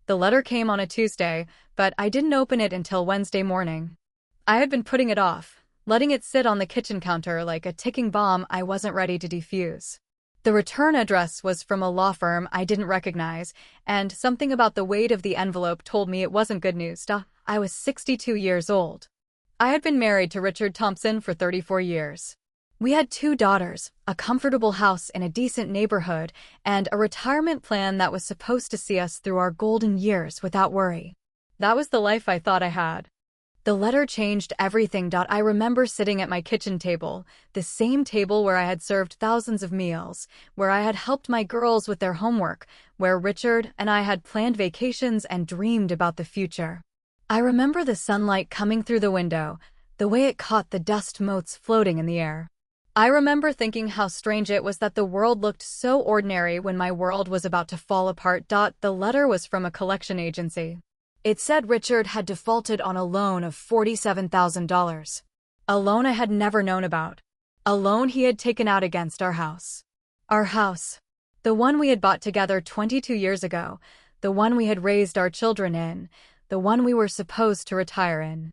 The letter came on a Tuesday, but I didn't open it until Wednesday morning. I had been putting it off, letting it sit on the kitchen counter like a ticking bomb I wasn't ready to defuse. The return address was from a law firm I didn't recognize, and something about the weight of the envelope told me it wasn't good news. I was 62 years old. I had been married to Richard Thompson for 34 years. We had 2 daughters, a comfortable house in a decent neighborhood, and a retirement plan that was supposed to see us through our golden years without worry. That was the life I thought I had. The letter changed everything. I remember sitting at my kitchen table, the same table where I had served thousands of meals, where I had helped my girls with their homework, where Richard and I had planned vacations and dreamed about the future. I remember the sunlight coming through the window, the way it caught the dust motes floating in the air. I remember thinking how strange it was that the world looked so ordinary when my world was about to fall apart. The letter was from a collection agency. It said Richard had defaulted on a loan of $47,000. A loan I had never known about. A loan he had taken out against our house. Our house. The one we had bought together 22 years ago. The one we had raised our children in. The one we were supposed to retire in.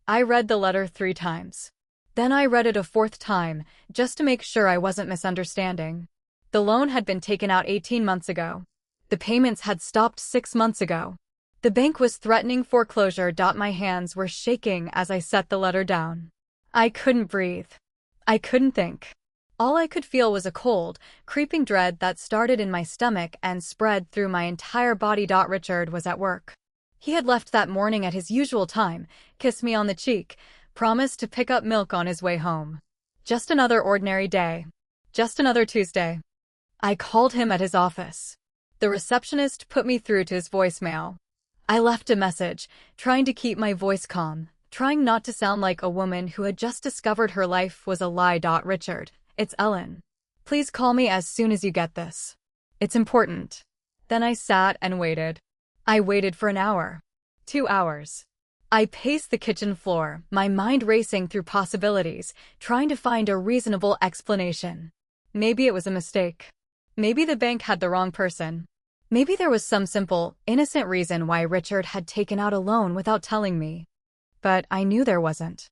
I read the letter 3 times. Then I read it a 4th time, just to make sure I wasn't misunderstanding. The loan had been taken out 18 months ago. The payments had stopped 6 months ago. The bank was threatening foreclosure. My hands were shaking as I set the letter down. I couldn't breathe. I couldn't think. All I could feel was a cold, creeping dread that started in my stomach and spread through my entire body. Richard was at work. He had left that morning at his usual time, kissed me on the cheek, promised to pick up milk on his way home. Just another ordinary day. Just another Tuesday. I called him at his office. The receptionist put me through to his voicemail. I left a message, trying to keep my voice calm, trying not to sound like a woman who had just discovered her life was a lie. Richard, it's Ellen. Please call me as soon as you get this. It's important. Then I sat and waited. I waited for an hour. 2 hours. I paced the kitchen floor, my mind racing through possibilities, trying to find a reasonable explanation. Maybe it was a mistake. Maybe the bank had the wrong person. Maybe there was some simple, innocent reason why Richard had taken out a loan without telling me. But I knew there wasn't.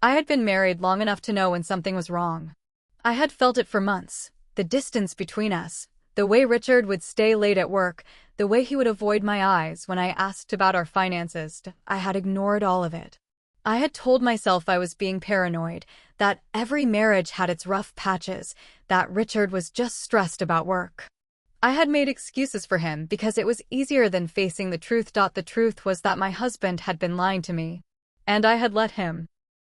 I had been married long enough to know when something was wrong. I had felt it for months, the distance between us, the way Richard would stay late at work, the way he would avoid my eyes when I asked about our finances. I had ignored all of it. I had told myself I was being paranoid, that every marriage had its rough patches, that Richard was just stressed about work. I had made excuses for him because it was easier than facing the truth. The truth was that my husband had been lying to me. And I had let him.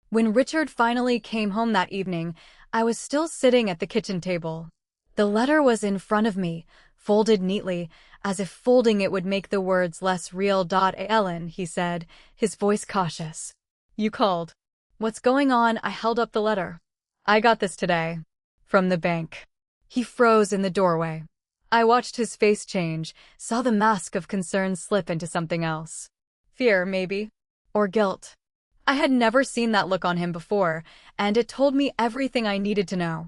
When Richard finally came home that evening, I was still sitting at the kitchen table. The letter was in front of me, folded neatly, as if folding it would make the words less real. Ellen, he said, his voice cautious. You called. What's going on? I held up the letter. I got this today. From the bank. He froze in the doorway. I watched his face change, saw the mask of concern slip into something else. Fear, maybe. Or guilt. I had never seen that look on him before, and it told me everything I needed to know.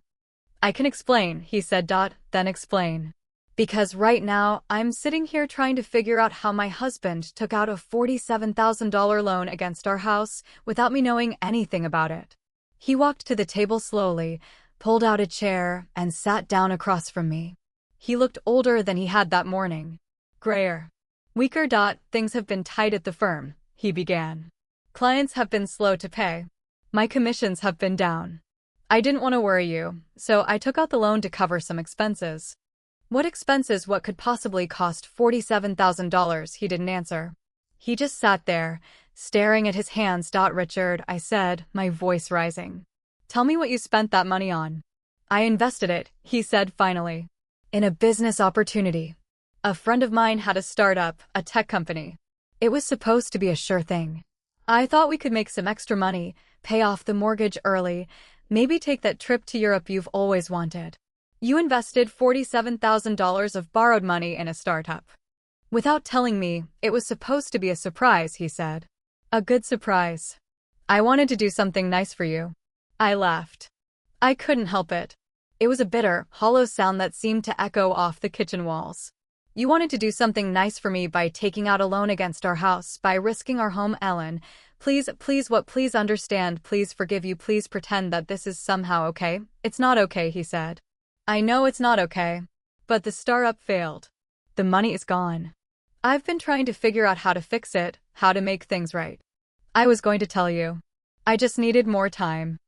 I can explain, he said. Then explain. Because right now, I'm sitting here trying to figure out how my husband took out a $47,000 loan against our house without me knowing anything about it. He walked to the table slowly, pulled out a chair, and sat down across from me. He looked older than he had that morning. Grayer. Weaker. Things have been tight at the firm, he began. Clients have been slow to pay. My commissions have been down. I didn't want to worry you, so I took out the loan to cover some expenses. What expenses? What could possibly cost $47,000? He didn't answer. He just sat there, staring at his hands. Richard, I said, my voice rising. Tell me what you spent that money on. I invested it, he said finally. In a business opportunity. A friend of mine had a startup, a tech company. It was supposed to be a sure thing. I thought we could make some extra money, pay off the mortgage early, maybe take that trip to Europe you've always wanted. You invested $47,000 of borrowed money in a startup. Without telling me, it was supposed to be a surprise, he said. A good surprise. I wanted to do something nice for you. I laughed. I couldn't help it. It was a bitter, hollow sound that seemed to echo off the kitchen walls. You wanted to do something nice for me by taking out a loan against our house, by risking our home, Ellen. Please understand, please forgive you, please pretend that this is somehow okay. It's not okay, he said. I know it's not okay. But the startup failed. The money is gone. I've been trying to figure out how to fix it, how to make things right. I was going to tell you. I just needed more time.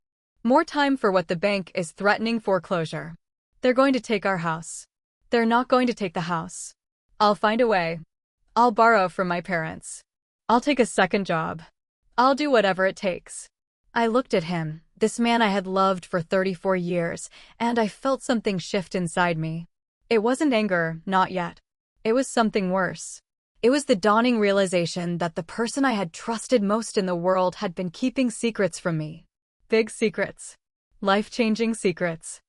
More time for what the bank is threatening foreclosure. They're going to take our house. They're not going to take the house. I'll find a way. I'll borrow from my parents. I'll take a second job. I'll do whatever it takes. I looked at him, this man I had loved for 34 years, and I felt something shift inside me. It wasn't anger, not yet. It was something worse. It was the dawning realization that the person I had trusted most in the world had been keeping secrets from me. Big secrets. Life-changing secrets.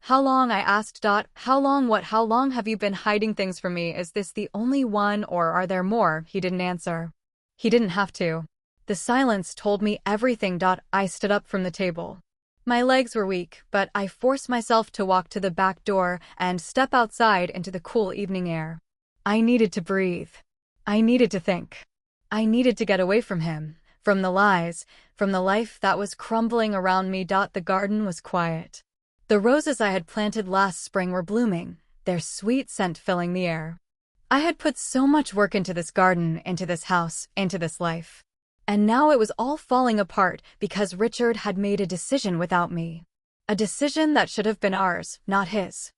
How long, I asked. How long have you been hiding things from me? Is this the only one, or are there more? He didn't answer. He didn't have to. The silence told me everything. I stood up from the table. My legs were weak, but I forced myself to walk to the back door and step outside into the cool evening air. I needed to breathe. I needed to think. I needed to get away from him, from the lies, from the life that was crumbling around me. The garden was quiet. The roses I had planted last spring were blooming, their sweet scent filling the air. I had put so much work into this garden, into this house, into this life. And now it was all falling apart because Richard had made a decision without me. A decision that should have been ours, not his.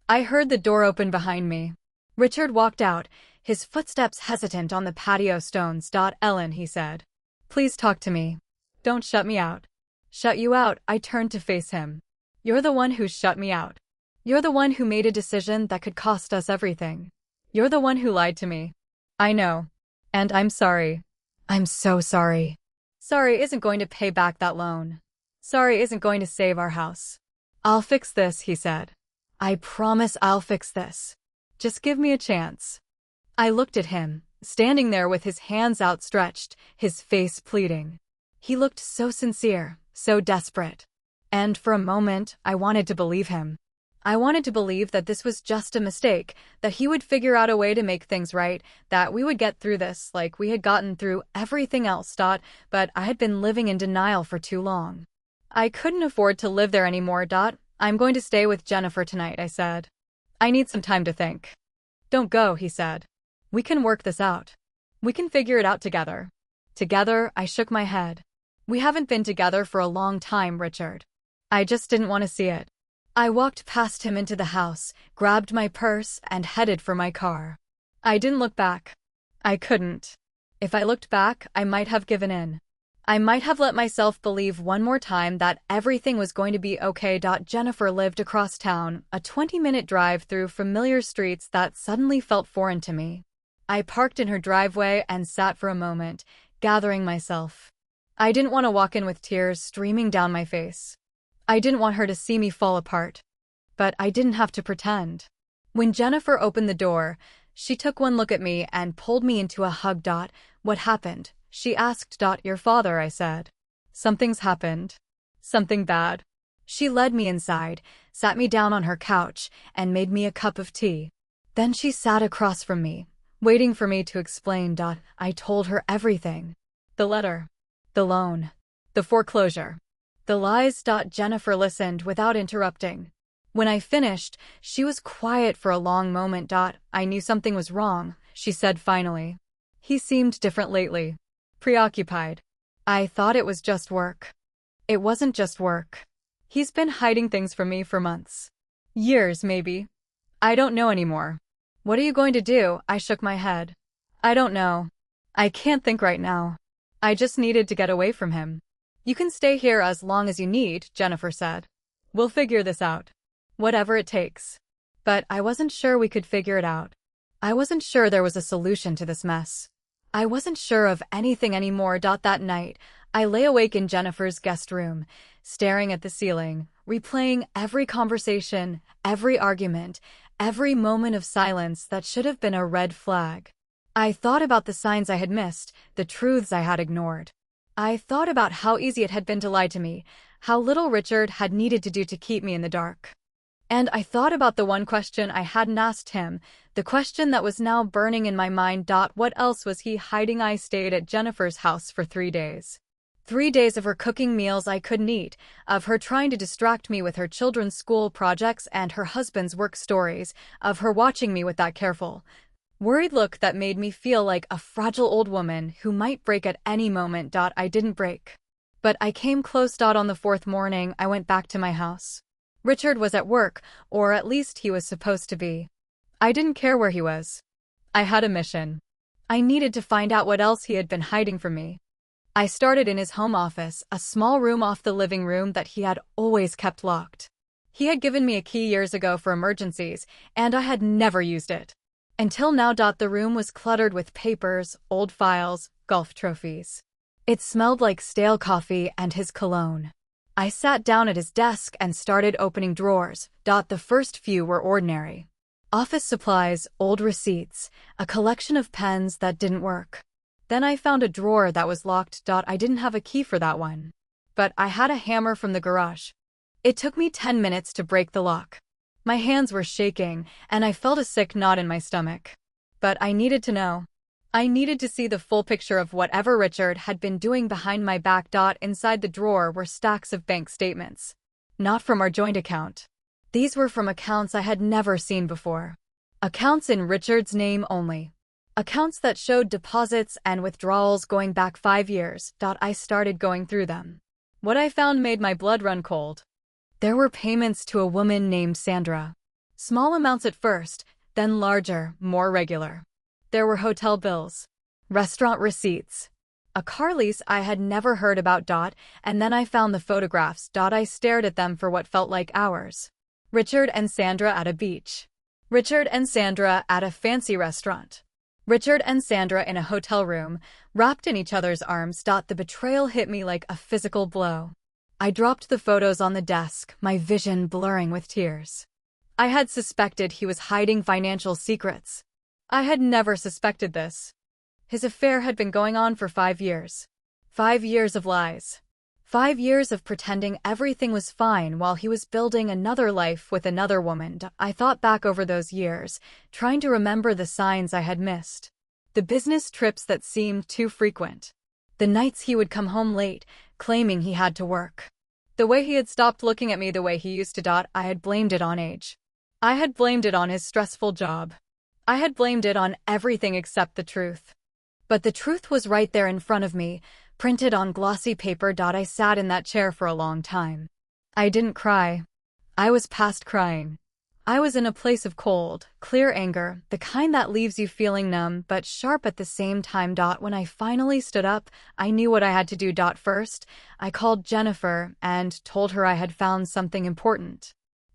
I heard the door open behind me. Richard walked out, his footsteps hesitant on the patio stones. Ellen, he said. Please talk to me. Don't shut me out. Shut you out? I turned to face him. You're the one who shut me out. You're the one who made a decision that could cost us everything. You're the one who lied to me. I know. And I'm sorry. I'm so sorry. Sorry isn't going to pay back that loan. Sorry isn't going to save our house. I'll fix this, he said. I promise I'll fix this. Just give me a chance. I looked at him, standing there with his hands outstretched, his face pleading. He looked so sincere, so desperate. And for a moment, I wanted to believe him. I wanted to believe that this was just a mistake, that he would figure out a way to make things right, that we would get through this like we had gotten through everything else. But I had been living in denial for too long. I couldn't afford to live there anymore. I'm going to stay with Jennifer tonight, I said. I need some time to think. Don't go, he said. We can work this out. We can figure it out together. Together, I shook my head. We haven't been together for a long time, Richard. I just didn't want to see it. I walked past him into the house, grabbed my purse, and headed for my car. I didn't look back. I couldn't. If I looked back, I might have given in. I might have let myself believe one more time that everything was going to be okay. Jennifer lived across town, a 20-minute drive through familiar streets that suddenly felt foreign to me. I parked in her driveway and sat for a moment, gathering myself. I didn't want to walk in with tears streaming down my face. I didn't want her to see me fall apart. But I didn't have to pretend. When Jennifer opened the door, she took one look at me and pulled me into a hug. What happened? She asked. Your father, I said. Something's happened. Something bad. She led me inside, sat me down on her couch, and made me a cup of tea. Then she sat across from me, waiting for me to explain. I told her everything. The letter. The loan. The foreclosure. The lies. Jennifer listened without interrupting. When I finished, she was quiet for a long moment. I knew something was wrong, she said finally. He seemed different lately. Preoccupied. I thought it was just work. It wasn't just work. He's been hiding things from me for months. Years, maybe. I don't know anymore. What are you going to do? I shook my head. I don't know. I can't think right now. I just needed to get away from him. You can stay here as long as you need, Jennifer said. We'll figure this out. Whatever it takes. But I wasn't sure we could figure it out. I wasn't sure there was a solution to this mess. I wasn't sure of anything anymore. That night, I lay awake in Jennifer's guest room, staring at the ceiling, replaying every conversation, every argument, every moment of silence that should have been a red flag. I thought about the signs I had missed, the truths I had ignored. I thought about how easy it had been to lie to me, how little Richard had needed to do to keep me in the dark. And I thought about the one question I hadn't asked him, the question that was now burning in my mind. What else was he hiding? I stayed at Jennifer's house for 3 days. 3 days of her cooking meals I couldn't eat, of her trying to distract me with her children's school projects and her husband's work stories, of her watching me with that careful, worried look that made me feel like a fragile old woman who might break at any moment. I didn't break. But I came close. On the fourth morning, I went back to my house. Richard was at work, or at least he was supposed to be. I didn't care where he was. I had a mission. I needed to find out what else he had been hiding from me. I started in his home office, a small room off the living room that he had always kept locked. He had given me a key years ago for emergencies, and I had never used it. Until now. The room was cluttered with papers, old files, golf trophies. It smelled like stale coffee and his cologne. I sat down at his desk and started opening drawers. The first few were ordinary. Office supplies, old receipts, a collection of pens that didn't work. Then I found a drawer that was locked. I didn't have a key for that one. But I had a hammer from the garage. It took me 10 minutes to break the lock. My hands were shaking, and I felt a sick knot in my stomach. But I needed to know. I needed to see the full picture of whatever Richard had been doing behind my back. Inside the drawer were stacks of bank statements. Not from our joint account. These were from accounts I had never seen before. Accounts in Richard's name only. Accounts that showed deposits and withdrawals going back 5 years. I started going through them. What I found made my blood run cold. There were payments to a woman named Sandra. Small amounts at first, then larger, more regular. There were hotel bills, restaurant receipts, a car lease I had never heard about. And then I found the photographs. I stared at them for what felt like hours. Richard and Sandra at a beach. Richard and Sandra at a fancy restaurant. Richard and Sandra in a hotel room, wrapped in each other's arms. The betrayal hit me like a physical blow. I dropped the photos on the desk, my vision blurring with tears. I had suspected he was hiding financial secrets. I had never suspected this. His affair had been going on for 5 years. 5 years of lies. 5 years of pretending everything was fine while he was building another life with another woman. I thought back over those years, trying to remember the signs I had missed. The business trips that seemed too frequent. The nights he would come home late, claiming he had to work. The way he had stopped looking at me the way he used to. I had blamed it on age. I had blamed it on his stressful job. I had blamed it on everything except the truth. But the truth was right there in front of me, printed on glossy paper. I sat in that chair for a long time. I didn't cry. I was past crying. I was in a place of cold, clear anger, the kind that leaves you feeling numb but sharp at the same time. When I finally stood up, I knew what I had to do. First, I called Jennifer and told her I had found something important.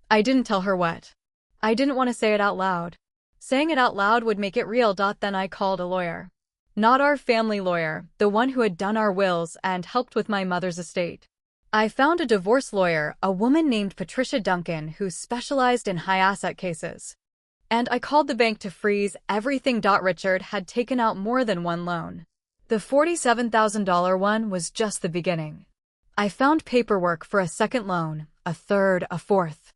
I didn't tell her what. I didn't want to say it out loud. Saying it out loud would make it real. Then I called a lawyer. Not our family lawyer, the one who had done our wills and helped with my mother's estate. I found a divorce lawyer, a woman named Patricia Duncan, who specialized in high-asset cases. And I called the bank to freeze everything. Richard had taken out more than one loan. The $47,000 one was just the beginning. I found paperwork for a second loan, a third, a fourth.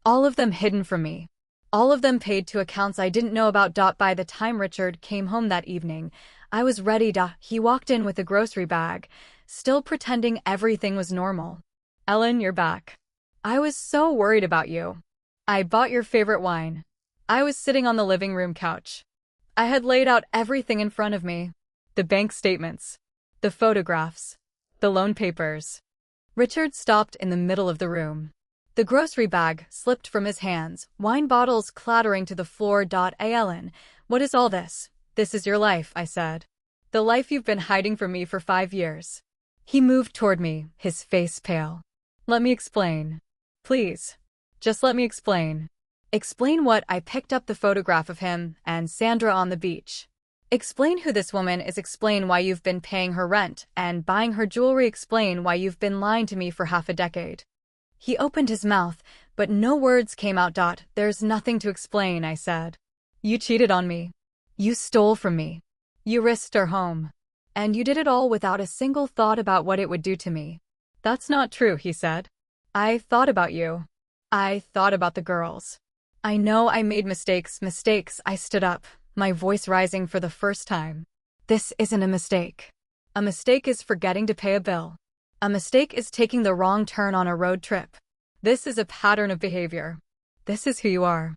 All of them hidden from me. All of them paid to accounts I didn't know about. By the time Richard came home that evening, I was ready. He walked in with a grocery bag, still pretending everything was normal. "Ellen, you're back. I was so worried about you. I bought your favorite wine." I was sitting on the living room couch. I had laid out everything in front of me. The bank statements. The photographs. The loan papers. Richard stopped in the middle of the room. The grocery bag slipped from his hands, wine bottles clattering to the floor. "Ellen, what is all this?" "This is your life," I said. "The life you've been hiding from me for 5 years." He moved toward me, his face pale. "Let me explain. Please. Just let me explain." "Explain what?" I picked up the photograph of him and Sandra on the beach. "Explain who this woman is. Explain why you've been paying her rent and buying her jewelry. Explain why you've been lying to me for half a decade." He opened his mouth, but no words came out. "There's nothing to explain," I said. "You cheated on me. You stole from me. You risked our home. And you did it all without a single thought about what it would do to me." "That's not true," he said. "I thought about you. I thought about the girls. I know I made mistakes. I stood up, my voice rising for the first time. This isn't a mistake. A mistake is forgetting to pay a bill. A mistake is taking the wrong turn on a road trip. This is a pattern of behavior. This is who you are.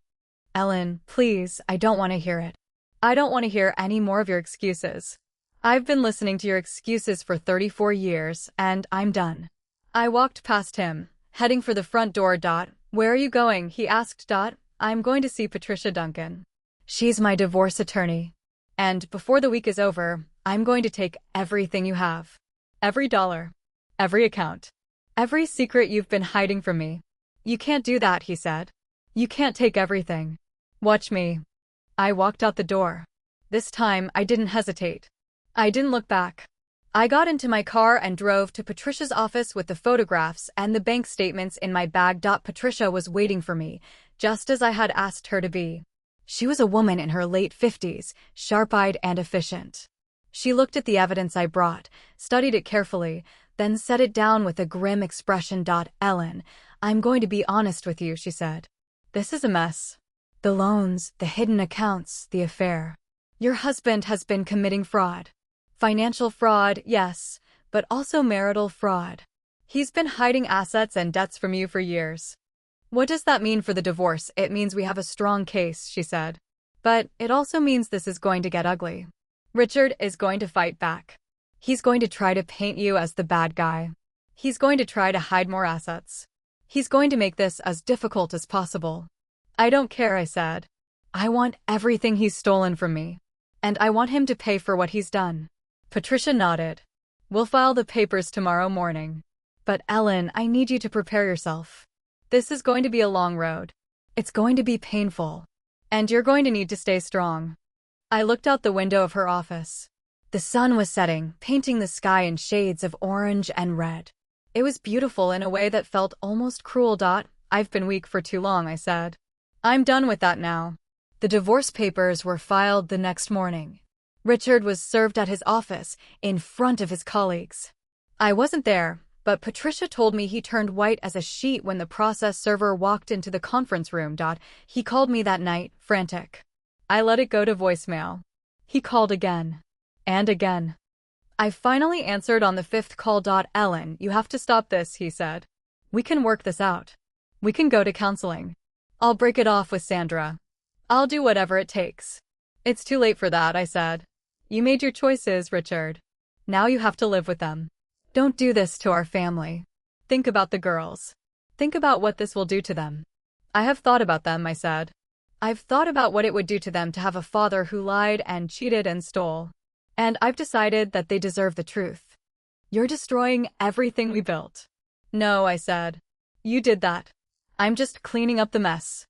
Ellen, please, I don't want to hear it. I don't want to hear any more of your excuses. I've been listening to your excuses for 34 years, and I'm done. I walked past him, heading for the front door. Where are you going? He asked. I'm going to see Patricia Duncan. She's my divorce attorney. And before the week is over, I'm going to take everything you have. Every dollar. Every account. Every secret you've been hiding from me. You can't do that, he said. You can't take everything. Watch me. I walked out the door. This time, I didn't hesitate. I didn't look back. I got into my car and drove to Patricia's office with the photographs and the bank statements in my bag. Patricia was waiting for me, just as I had asked her to be. She was a woman in her late 50s, sharp-eyed and efficient. She looked at the evidence I brought, studied it carefully, then set it down with a grim expression. Ellen, I'm going to be honest with you, she said. This is a mess. The loans, the hidden accounts, the affair. Your husband has been committing fraud. Financial fraud, yes, but also marital fraud. He's been hiding assets and debts from you for years. What does that mean for the divorce? It means we have a strong case, she said. But it also means this is going to get ugly. Richard is going to fight back. He's going to try to paint you as the bad guy. He's going to try to hide more assets. He's going to make this as difficult as possible. I don't care, I said. I want everything he's stolen from me. And I want him to pay for what he's done. Patricia nodded. We'll file the papers tomorrow morning. But Ellen, I need you to prepare yourself. This is going to be a long road. It's going to be painful. And you're going to need to stay strong. I looked out the window of her office. The sun was setting, painting the sky in shades of orange and red. It was beautiful in a way that felt almost cruel. I've been weak for too long, I said. I'm done with that now. The divorce papers were filed the next morning. Richard was served at his office, in front of his colleagues. I wasn't there, but Patricia told me he turned white as a sheet when the process server walked into the conference room. He called me that night, frantic. I let it go to voicemail. He called again. And again. I finally answered on the 5th call. Ellen, you have to stop this, he said. We can work this out. We can go to counseling. I'll break it off with Sandra. I'll do whatever it takes. It's too late for that, I said. You made your choices, Richard. Now you have to live with them. Don't do this to our family. Think about the girls. Think about what this will do to them. I have thought about them, I said. I've thought about what it would do to them to have a father who lied and cheated and stole. And I've decided that they deserve the truth. You're destroying everything we built. No, I said. You did that. I'm just cleaning up the mess.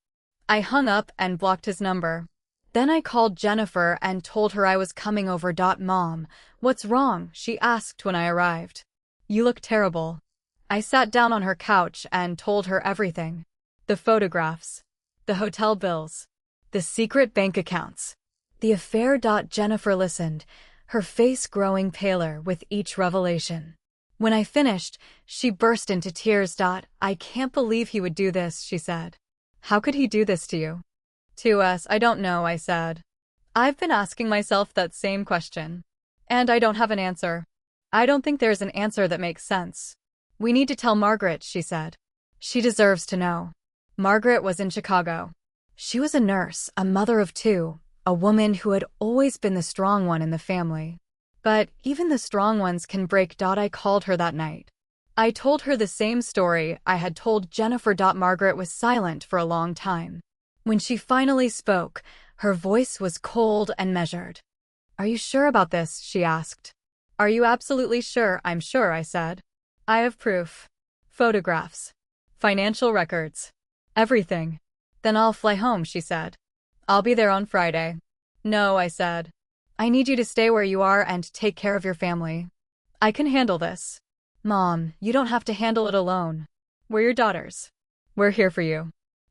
I hung up and blocked his number. Then I called Jennifer and told her I was coming over. Mom, what's wrong? She asked when I arrived. You look terrible. I sat down on her couch and told her everything. The photographs. The hotel bills. The secret bank accounts. The affair. Jennifer listened, her face growing paler with each revelation. When I finished, she burst into tears. I can't believe he would do this, she said. How could he do this to you? To us, I don't know, I said. I've been asking myself that same question. And I don't have an answer. I don't think there's an answer that makes sense. We need to tell Margaret, she said. She deserves to know. Margaret was in Chicago. She was a nurse, a mother of 2, a woman who had always been the strong one in the family. But even the strong ones can break. I called her that night. I told her the same story I had told Jennifer. Margaret was silent for a long time. When she finally spoke, her voice was cold and measured. Are you sure about this? She asked. Are you absolutely sure? I'm sure, I said. I have proof. Photographs. Financial records. Everything. Then I'll fly home, she said. I'll be there on Friday. No, I said. I need you to stay where you are and take care of your family. I can handle this. Mom, you don't have to handle it alone. We're your daughters. We're here for you.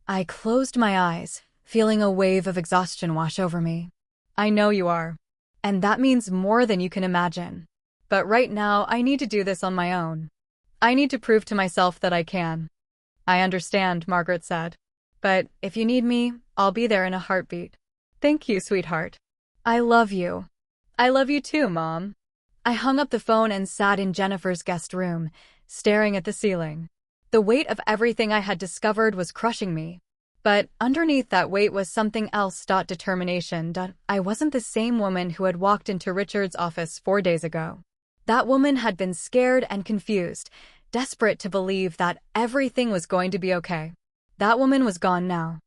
I closed my eyes, feeling a wave of exhaustion wash over me. I know you are. And that means more than you can imagine. But right now, I need to do this on my own. I need to prove to myself that I can. I understand, Margaret said. But if you need me, I'll be there in a heartbeat. Thank you, sweetheart. I love you. I love you too, Mom. I hung up the phone and sat in Jennifer's guest room, staring at the ceiling. The weight of everything I had discovered was crushing me. But underneath that weight was something else. Determination. I wasn't the same woman who had walked into Richard's office 4 days ago. That woman had been scared and confused, desperate to believe that everything was going to be okay. That woman was gone now.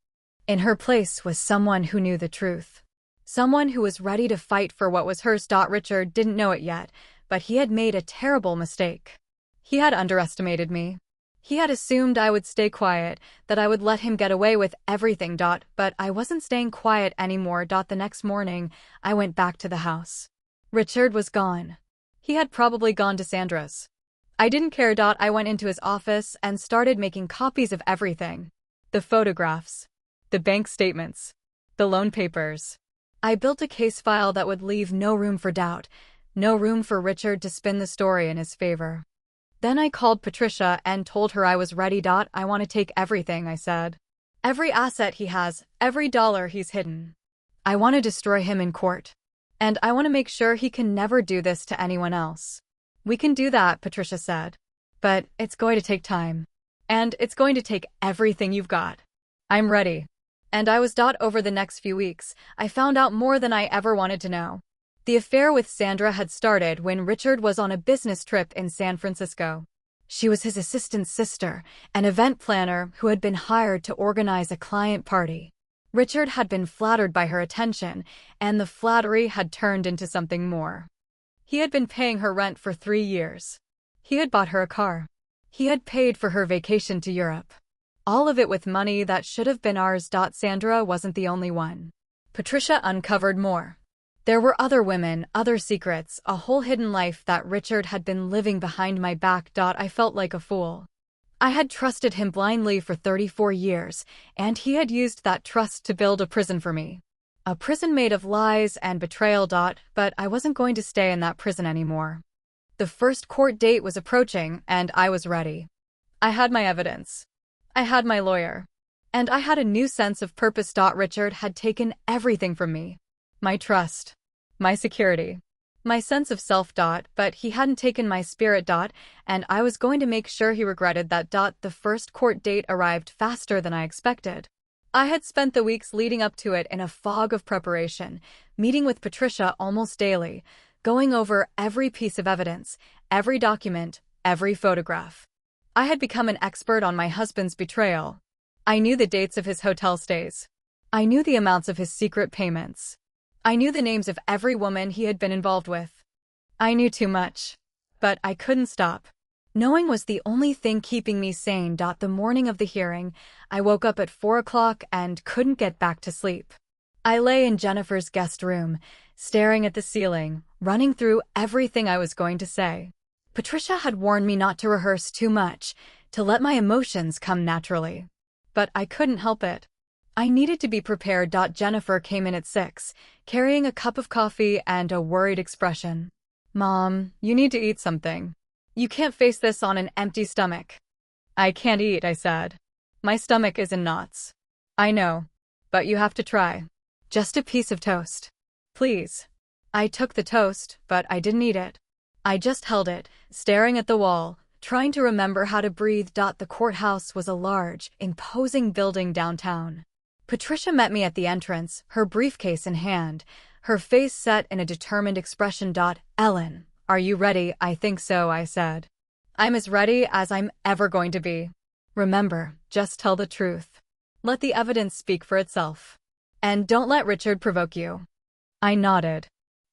In her place was someone who knew the truth. Someone who was ready to fight for what was hers. Richard didn't know it yet, but he had made a terrible mistake. He had underestimated me. He had assumed I would stay quiet, that I would let him get away with everything. But I wasn't staying quiet anymore. The next morning, I went back to the house. Richard was gone. He had probably gone to Sandra's. I didn't care. I went into his office and started making copies of everything. The photographs, the bank statements, the loan papers. I built a case file that would leave no room for doubt, no room for Richard to spin the story in his favor. Then I called Patricia and told her I was ready. I want to take everything, I said. Every asset he has, every dollar he's hidden. I want to destroy him in court. And I want to make sure he can never do this to anyone else. We can do that, Patricia said. But it's going to take time. And it's going to take everything you've got. I'm ready. And I was. Over the next few weeks, I found out more than I ever wanted to know. The affair with Sandra had started when Richard was on a business trip in San Francisco. She was his assistant sister, an event planner who had been hired to organize a client party. Richard had been flattered by her attention, and the flattery had turned into something more. He had been paying her rent for 3 years. He had bought her a car. He had paid for her vacation to Europe. All of it with money that should have been ours. Sandra wasn't the only one. Patricia uncovered more. There were other women, other secrets, a whole hidden life that Richard had been living behind my back. I felt like a fool. I had trusted him blindly for 34 years, and he had used that trust to build a prison for me. A prison made of lies and betrayal. But I wasn't going to stay in that prison anymore. The first court date was approaching, and I was ready. I had my evidence. I had my lawyer. And I had a new sense of purpose. Richard had taken everything from me. My trust. My security. My sense of self. But he hadn't taken my spirit. And I was going to make sure he regretted that. The first court date arrived faster than I expected. I had spent the weeks leading up to it in a fog of preparation, meeting with Patricia almost daily, going over every piece of evidence, every document, every photograph. I had become an expert on my husband's betrayal. I knew the dates of his hotel stays. I knew the amounts of his secret payments. I knew the names of every woman he had been involved with. I knew too much. But I couldn't stop. Knowing was the only thing keeping me sane. The morning of the hearing, I woke up at 4 o'clock and couldn't get back to sleep. I lay in Jennifer's guest room, staring at the ceiling, running through everything I was going to say. Patricia had warned me not to rehearse too much, to let my emotions come naturally. But I couldn't help it. I needed to be prepared. Jennifer came in at 6, carrying a cup of coffee and a worried expression. Mom, you need to eat something. You can't face this on an empty stomach. I can't eat, I said. My stomach is in knots. I know. But you have to try. Just a piece of toast. Please. I took the toast, but I didn't eat it. I just held it, staring at the wall, trying to remember how to breathe. The courthouse was a large, imposing building downtown. Patricia met me at the entrance, her briefcase in hand, her face set in a determined expression. Ellen, are you ready? I think so, I said. I'm as ready as I'm ever going to be. Remember, just tell the truth. Let the evidence speak for itself. And don't let Richard provoke you. I nodded.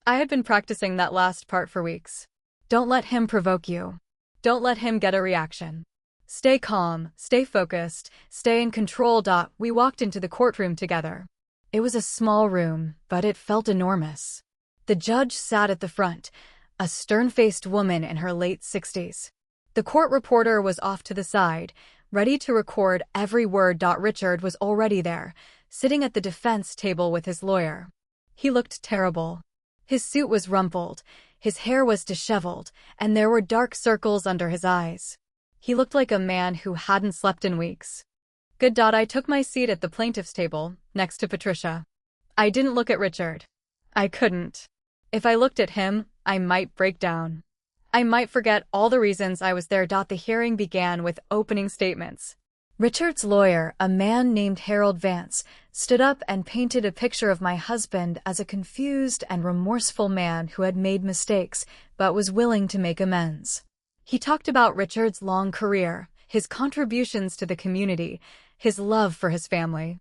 I had been practicing that last part for weeks. Don't let him provoke you. Don't let him get a reaction. Stay calm, stay focused, stay in control. We walked into the courtroom together. It was a small room, but it felt enormous. The judge sat at the front, a stern-faced woman in her late 60s. The court reporter was off to the side, ready to record every word. Richard was already there, sitting at the defense table with his lawyer. He looked terrible. His suit was rumpled, his hair was disheveled, and there were dark circles under his eyes. He looked like a man who hadn't slept in weeks. Good. I took my seat at the plaintiff's table, next to Patricia. I didn't look at Richard. I couldn't. If I looked at him, I might break down. I might forget all the reasons I was there. The hearing began with opening statements. Richard's lawyer, a man named Harold Vance, stood up and painted a picture of my husband as a confused and remorseful man who had made mistakes but was willing to make amends. He talked about Richard's long career, his contributions to the community, his love for his family.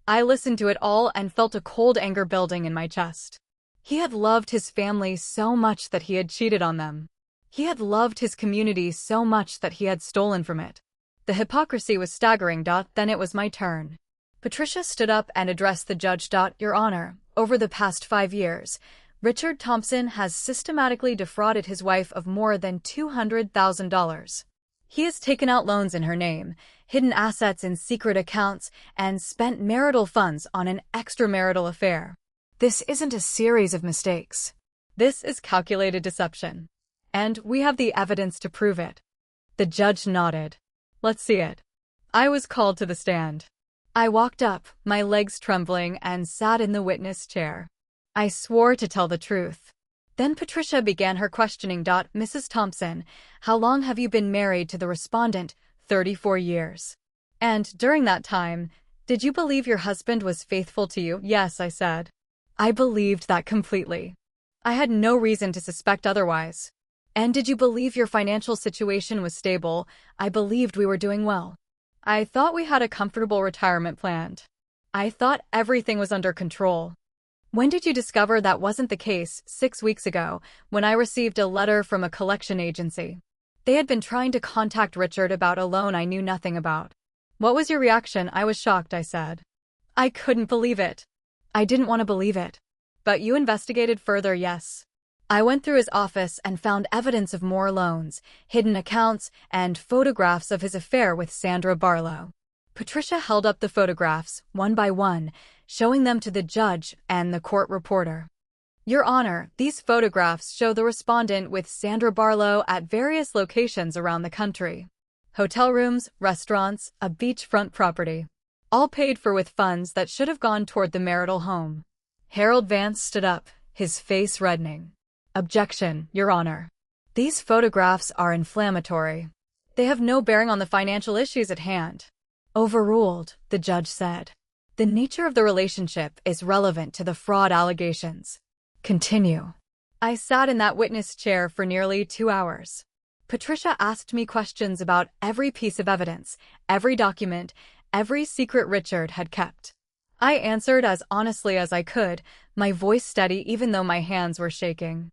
I listened to it all and felt a cold anger building in my chest. He had loved his family so much that he had cheated on them. He had loved his community so much that he had stolen from it. The hypocrisy was staggering. Then it was my turn. Patricia stood up and addressed the judge. Your Honor, over the past 5 years, Richard Thompson has systematically defrauded his wife of more than $200,000. He has taken out loans in her name, hidden assets in secret accounts, and spent marital funds on an extramarital affair. This isn't a series of mistakes. This is calculated deception. And we have the evidence to prove it. The judge nodded. Let's see it. I was called to the stand. I walked up, my legs trembling, and sat in the witness chair. I swore to tell the truth. Then Patricia began her questioning. Mrs. Thompson, how long have you been married to the respondent? 34 years. And during that time, did you believe your husband was faithful to you? Yes, I said. I believed that completely. I had no reason to suspect otherwise. And did you believe your financial situation was stable? I believed we were doing well. I thought we had a comfortable retirement planned. I thought everything was under control. When did you discover that wasn't the case? 6 weeks ago, when I received a letter from a collection agency. They had been trying to contact Richard about a loan I knew nothing about. What was your reaction? I was shocked, I said. I couldn't believe it. I didn't want to believe it. But you investigated further, yes. I went through his office and found evidence of more loans, hidden accounts, and photographs of his affair with Sandra Barlow. Patricia held up the photographs, one by one, showing them to the judge and the court reporter. Your Honor, these photographs show the respondent with Sandra Barlow at various locations around the country. Hotel rooms, restaurants, a beachfront property. All paid for with funds that should have gone toward the marital home. Harold Vance stood up, his face reddening. Objection, Your Honor. These photographs are inflammatory. They have no bearing on the financial issues at hand. Overruled, the judge said. The nature of the relationship is relevant to the fraud allegations. Continue. I sat in that witness chair for nearly 2 hours. Patricia asked me questions about every piece of evidence, every document, every secret Richard had kept. I answered as honestly as I could, my voice steady even though my hands were shaking.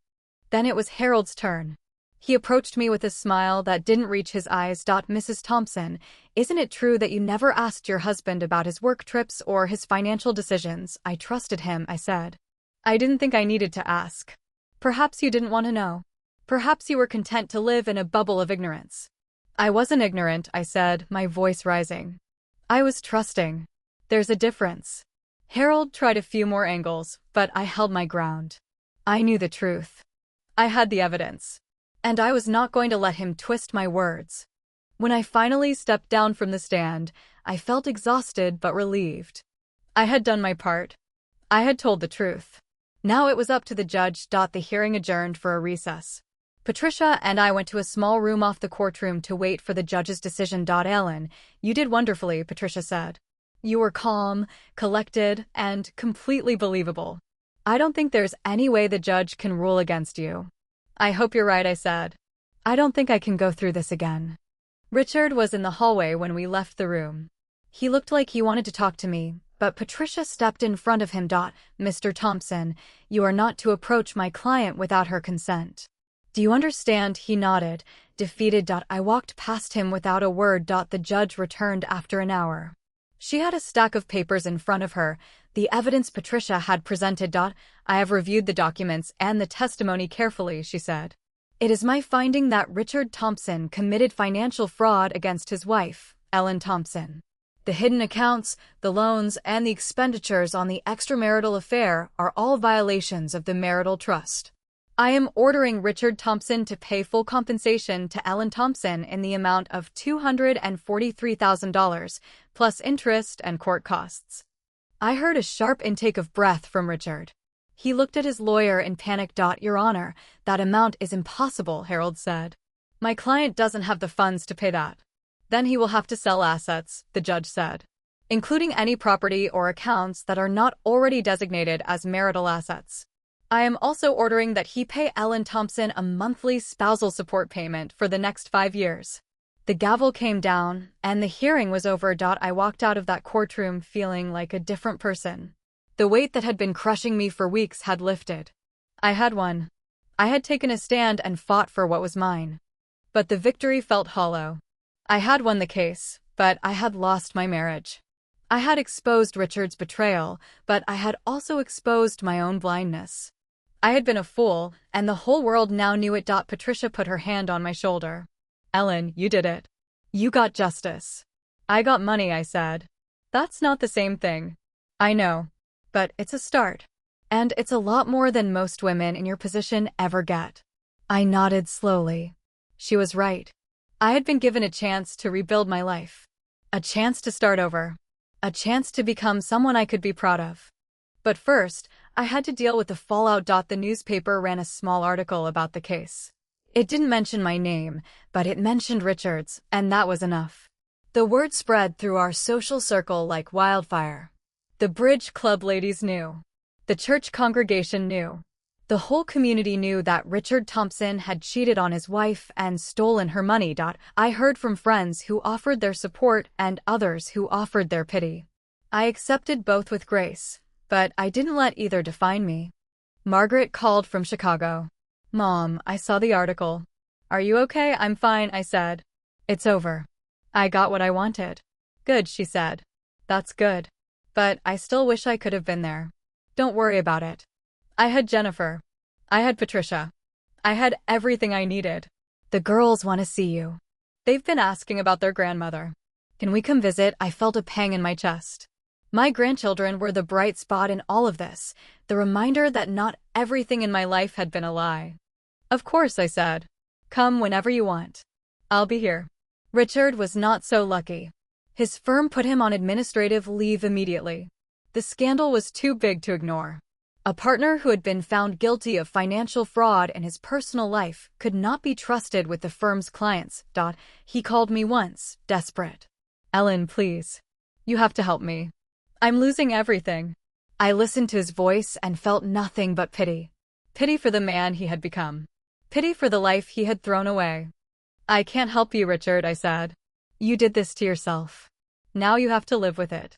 Then it was Harold's turn. He approached me with a smile that didn't reach his eyes. Mrs. Thompson, isn't it true that you never asked your husband about his work trips or his financial decisions? I trusted him, I said. I didn't think I needed to ask. Perhaps you didn't want to know. Perhaps you were content to live in a bubble of ignorance. I wasn't ignorant, I said, my voice rising. I was trusting. There's a difference. Harold tried a few more angles, but I held my ground. I knew the truth. I had the evidence. And I was not going to let him twist my words. When I finally stepped down from the stand, I felt exhausted but relieved. I had done my part. I had told the truth. Now it was up to the judge. The hearing adjourned for a recess. Patricia and I went to a small room off the courtroom to wait for the judge's decision. Ellen, you did wonderfully, Patricia said. You were calm, collected, and completely believable. I don't think there's any way the judge can rule against you. I hope you're right, I said. I don't think I can go through this again. Richard was in the hallway when we left the room. He looked like he wanted to talk to me, but Patricia stepped in front of him. Mr. Thompson, you are not to approach my client without her consent. Do you understand? He nodded, defeated. I walked past him without a word. The judge returned after an hour. She had a stack of papers in front of her, the evidence Patricia had presented. I have reviewed the documents and the testimony carefully, she said. It is my finding that Richard Thompson committed financial fraud against his wife, Ellen Thompson. The hidden accounts, the loans, and the expenditures on the extramarital affair are all violations of the marital trust. I am ordering Richard Thompson to pay full compensation to Ellen Thompson in the amount of $243,000, plus interest and court costs. I heard a sharp intake of breath from Richard. He looked at his lawyer in panic. Your Honor, that amount is impossible, Harold said. My client doesn't have the funds to pay that. Then he will have to sell assets, the judge said, including any property or accounts that are not already designated as marital assets. I am also ordering that he pay Ellen Thompson a monthly spousal support payment for the next 5 years. The gavel came down, and the hearing was over. I walked out of that courtroom feeling like a different person. The weight that had been crushing me for weeks had lifted. I had won. I had taken a stand and fought for what was mine. But the victory felt hollow. I had won the case, but I had lost my marriage. I had exposed Richard's betrayal, but I had also exposed my own blindness. I had been a fool, and the whole world now knew it. Patricia put her hand on my shoulder. Ellen, you did it. You got justice. I got money, I said. That's not the same thing. I know. But it's a start. And it's a lot more than most women in your position ever get. I nodded slowly. She was right. I had been given a chance to rebuild my life. A chance to start over. A chance to become someone I could be proud of. But first, I had to deal with the fallout. The newspaper ran a small article about the case. It didn't mention my name, but it mentioned Richard's, and that was enough. The word spread through our social circle like wildfire. The bridge club ladies knew. The church congregation knew. The whole community knew that Richard Thompson had cheated on his wife and stolen her money. I heard from friends who offered their support and others who offered their pity. I accepted both with grace, but I didn't let either define me. Margaret called from Chicago. Mom, I saw the article. Are you okay? I'm fine, I said. It's over. I got what I wanted. Good, she said. That's good. But I still wish I could have been there. Don't worry about it. I had Jennifer. I had Patricia. I had everything I needed. The girls want to see you. They've been asking about their grandmother. Can we come visit? I felt a pang in my chest. My grandchildren were the bright spot in all of this, the reminder that not everything in my life had been a lie. Of course, I said. Come whenever you want. I'll be here. Richard was not so lucky. His firm put him on administrative leave immediately. The scandal was too big to ignore. A partner who had been found guilty of financial fraud in his personal life could not be trusted with the firm's clients. He called me once, desperate. Ellen, please. You have to help me. I'm losing everything. I listened to his voice and felt nothing but pity. Pity for the man he had become. Pity for the life he had thrown away. I can't help you, Richard, I said. You did this to yourself. Now you have to live with it.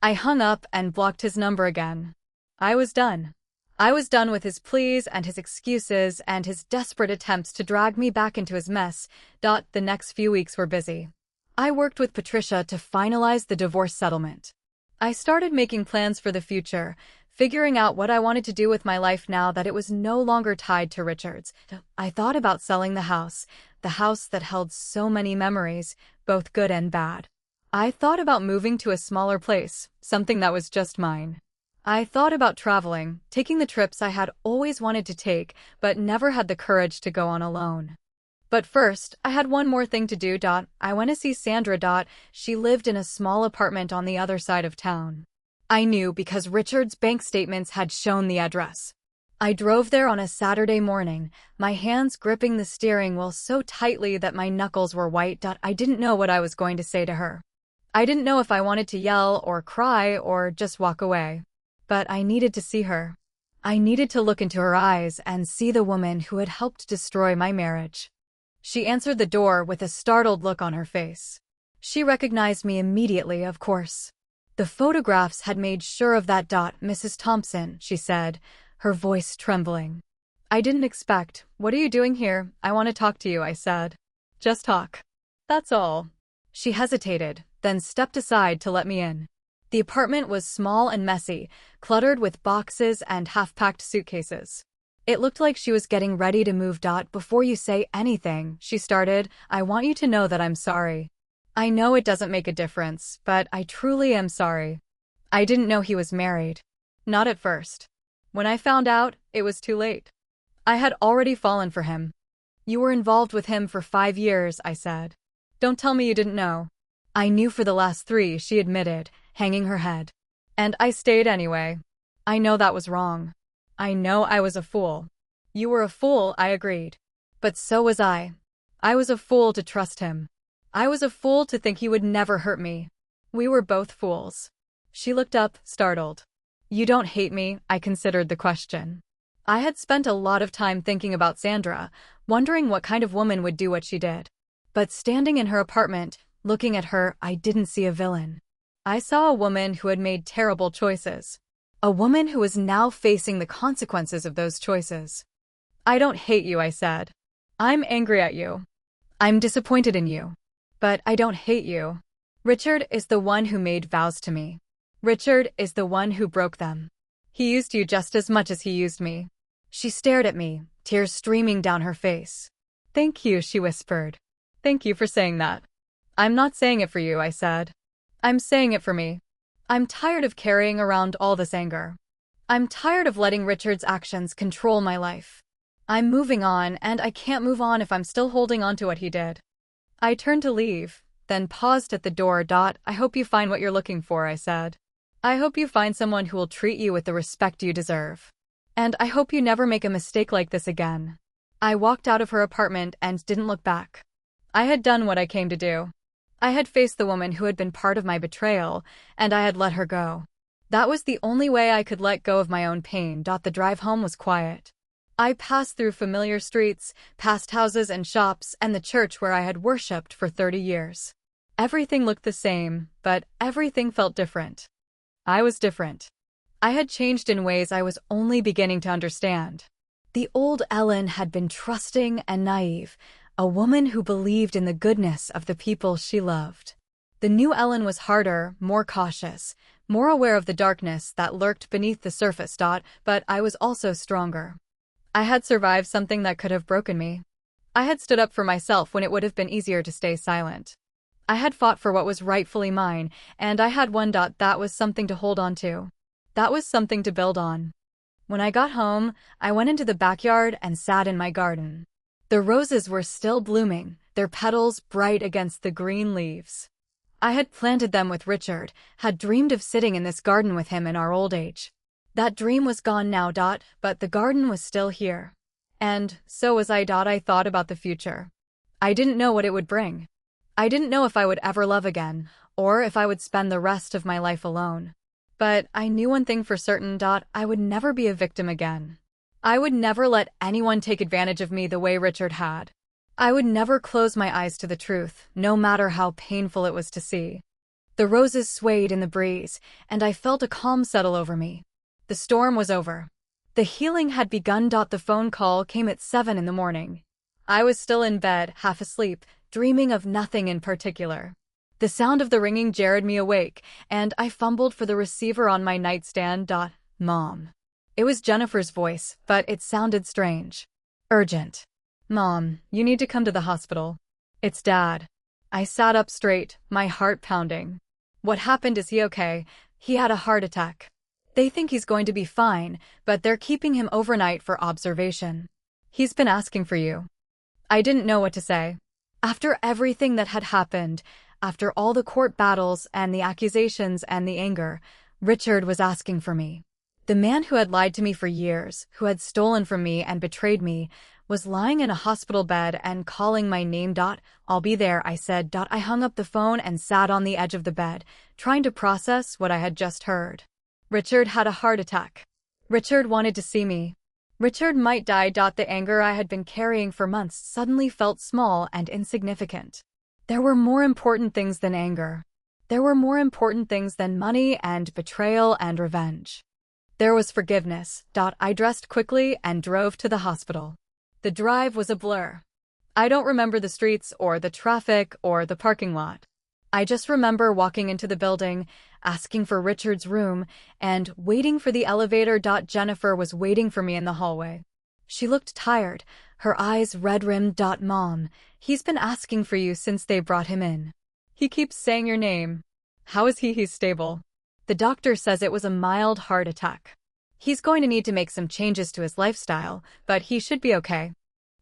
I hung up and blocked his number again. I was done. I was done with his pleas and his excuses and his desperate attempts to drag me back into his mess. The next few weeks were busy. I worked with Patricia to finalize the divorce settlement. I started making plans for the future, figuring out what I wanted to do with my life now that it was no longer tied to Richard's. I thought about selling the house that held so many memories, both good and bad. I thought about moving to a smaller place, something that was just mine. I thought about traveling, taking the trips I had always wanted to take, but never had the courage to go on alone. But first, I had one more thing to do. I went to see Sandra. She lived in a small apartment on the other side of town. I knew because Richard's bank statements had shown the address. I drove there on a Saturday morning, my hands gripping the steering wheel so tightly that my knuckles were white. I didn't know what I was going to say to her. I didn't know if I wanted to yell or cry or just walk away. But I needed to see her. I needed to look into her eyes and see the woman who had helped destroy my marriage. She answered the door with a startled look on her face. She recognized me immediately, of course. The photographs had made sure of that. Mrs. Thompson, she said, her voice trembling. I didn't expect. What are you doing here? I want to talk to you, I said. Just talk. That's all. She hesitated, then stepped aside to let me in. The apartment was small and messy, cluttered with boxes and half-packed suitcases. It looked like she was getting ready to move. Before you say anything, she started, I want you to know that I'm sorry. I know it doesn't make a difference, but I truly am sorry. I didn't know he was married. Not at first. When I found out, it was too late. I had already fallen for him. You were involved with him for 5 years, I said. Don't tell me you didn't know. I knew for the last 3, she admitted, hanging her head. And I stayed anyway. I know that was wrong. I know I was a fool. You were a fool, I agreed. But so was I. I was a fool to trust him. I was a fool to think he would never hurt me. We were both fools. She looked up, startled. You don't hate me, I considered the question. I had spent a lot of time thinking about Sandra, wondering what kind of woman would do what she did. But standing in her apartment, looking at her, I didn't see a villain. I saw a woman who had made terrible choices. A woman who was now facing the consequences of those choices. I don't hate you, I said. I'm angry at you. I'm disappointed in you. But I don't hate you. Richard is the one who made vows to me. Richard is the one who broke them. He used you just as much as he used me. She stared at me, tears streaming down her face. Thank you, she whispered. Thank you for saying that. I'm not saying it for you, I said. I'm saying it for me. I'm tired of carrying around all this anger. I'm tired of letting Richard's actions control my life. I'm moving on, and I can't move on if I'm still holding on to what he did. I turned to leave, then paused at the door. I hope you find what you're looking for, I said. I hope you find someone who will treat you with the respect you deserve. And I hope you never make a mistake like this again. I walked out of her apartment and didn't look back. I had done what I came to do. I had faced the woman who had been part of my betrayal, and I had let her go. That was the only way I could let go of my own pain. The drive home was quiet. I passed through familiar streets, past houses and shops, and the church where I had worshipped for 30 years. Everything looked the same, but everything felt different. I was different. I had changed in ways I was only beginning to understand. The old Ellen had been trusting and naive, a woman who believed in the goodness of the people she loved. The new Ellen was harder, more cautious, more aware of the darkness that lurked beneath the surface. But I was also stronger. I had survived something that could have broken me. I had stood up for myself when it would have been easier to stay silent. I had fought for what was rightfully mine, and I had won. That was something to hold on to. That was something to build on. When I got home, I went into the backyard and sat in my garden. The roses were still blooming, their petals bright against the green leaves. I had planted them with Richard, had dreamed of sitting in this garden with him in our old age. That dream was gone now. But the garden was still here. And so was I. I thought about the future. I didn't know what it would bring. I didn't know if I would ever love again, or if I would spend the rest of my life alone. But I knew one thing for certain. I would never be a victim again. I would never let anyone take advantage of me the way Richard had. I would never close my eyes to the truth, no matter how painful it was to see. The roses swayed in the breeze, and I felt a calm settle over me. The storm was over. The healing had begun. The phone call came at 7 in the morning. I was still in bed, half asleep, dreaming of nothing in particular. The sound of the ringing jarred me awake, and I fumbled for the receiver on my nightstand. Mom. It was Jennifer's voice, but it sounded strange. Urgent. Mom, you need to come to the hospital. It's Dad. I sat up straight, my heart pounding. What happened? Is he okay? He had a heart attack. They think he's going to be fine, but they're keeping him overnight for observation. He's been asking for you. I didn't know what to say. After everything that had happened, after all the court battles and the accusations and the anger, Richard was asking for me. The man who had lied to me for years, who had stolen from me and betrayed me, was lying in a hospital bed and calling my name. I'll be there, I said. I hung up the phone and sat on the edge of the bed, trying to process what I had just heard. Richard had a heart attack. Richard wanted to see me. Richard might die. The anger I had been carrying for months suddenly felt small and insignificant. There were more important things than anger. There were more important things than money and betrayal and revenge. There was forgiveness. I dressed quickly and drove to the hospital. The drive was a blur. I don't remember the streets or the traffic or the parking lot. I just remember walking into the building, asking for Richard's room, and waiting for the elevator. Jennifer was waiting for me in the hallway. She looked tired, her eyes red-rimmed. Mom, he's been asking for you since they brought him in. He keeps saying your name. How is he? He's stable. The doctor says it was a mild heart attack. He's going to need to make some changes to his lifestyle, but he should be okay.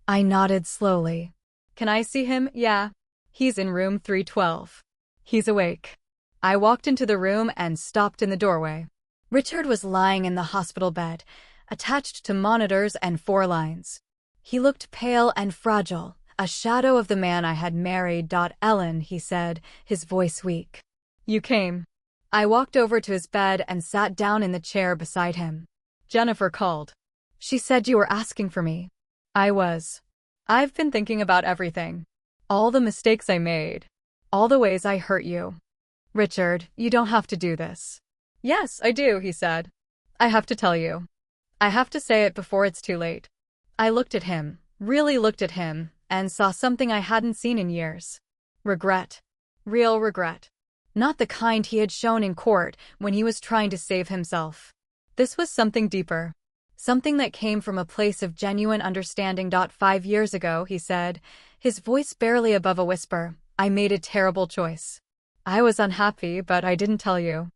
I nodded slowly. Can I see him? Yeah. He's in room 312. He's awake. I walked into the room and stopped in the doorway. Richard was lying in the hospital bed, attached to monitors and 4 lines. He looked pale and fragile, a shadow of the man I had married. Ellen, he said, his voice weak. You came. I walked over to his bed and sat down in the chair beside him. Jennifer called. She said you were asking for me. I was. I've been thinking about everything. All the mistakes I made. All the ways I hurt you. Richard, you don't have to do this. Yes, I do, he said. I have to tell you. I have to say it before it's too late. I looked at him, really looked at him, and saw something I hadn't seen in years. Regret. Real regret. Not the kind he had shown in court when he was trying to save himself. This was something deeper. Something that came from a place of genuine understanding. 5 years ago, he said, his voice barely above a whisper, I made a terrible choice. I was unhappy, but I didn't tell you.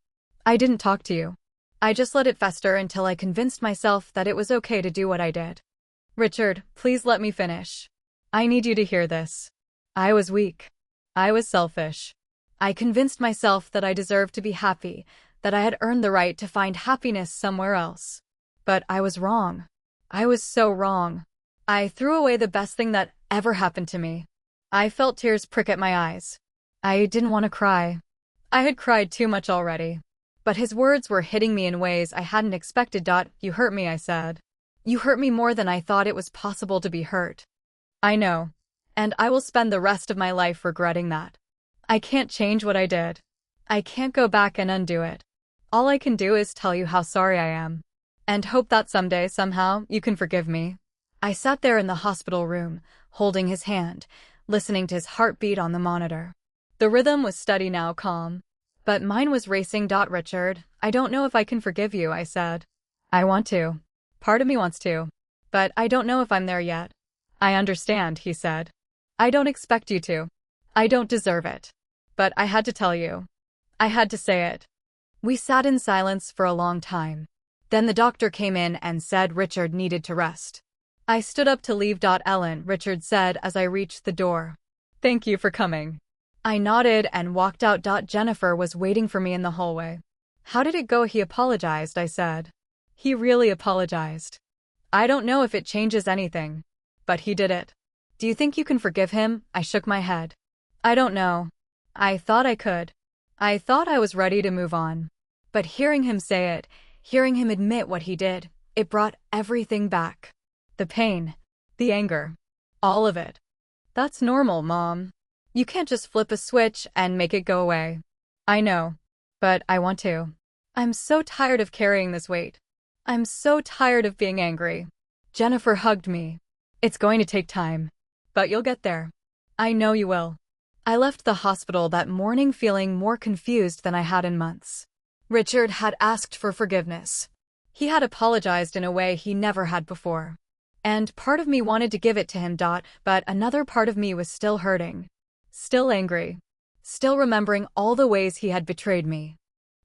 I didn't talk to you. I just let it fester until I convinced myself that it was okay to do what I did. Richard, please let me finish. I need you to hear this. I was weak. I was selfish. I convinced myself that I deserved to be happy, that I had earned the right to find happiness somewhere else. But I was wrong. I was so wrong. I threw away the best thing that ever happened to me. I felt tears prick at my eyes. I didn't want to cry. I had cried too much already. But his words were hitting me in ways I hadn't expected. You hurt me, I said. You hurt me more than I thought it was possible to be hurt. I know. And I will spend the rest of my life regretting that. I can't change what I did. I can't go back and undo it. All I can do is tell you how sorry I am. And hope that someday, somehow, you can forgive me. I sat there in the hospital room, holding his hand, listening to his heartbeat on the monitor. The rhythm was steady now, calm. But mine was racing. Richard, I don't know if I can forgive you, I said. I want to. Part of me wants to. But I don't know if I'm there yet. I understand, he said. I don't expect you to. I don't deserve it. But I had to tell you. I had to say it. We sat in silence for a long time. Then the doctor came in and said Richard needed to rest. I stood up to leave. Ellen, Richard said as I reached the door. Thank you for coming. I nodded and walked out. Jennifer was waiting for me in the hallway. How did it go? He apologized, I said. He really apologized. I don't know if it changes anything. But he did it. Do you think you can forgive him? I shook my head. I don't know. I thought I could. I thought I was ready to move on. But hearing him say it, hearing him admit what he did, it brought everything back. The pain. The anger. All of it. That's normal, Mom. You can't just flip a switch and make it go away. I know. But I want to. I'm so tired of carrying this weight. I'm so tired of being angry. Jennifer hugged me. It's going to take time. But you'll get there. I know you will. I left the hospital that morning feeling more confused than I had in months. Richard had asked for forgiveness. He had apologized in a way he never had before. And part of me wanted to give it to him. But another part of me was still hurting. Still angry. Still remembering all the ways he had betrayed me.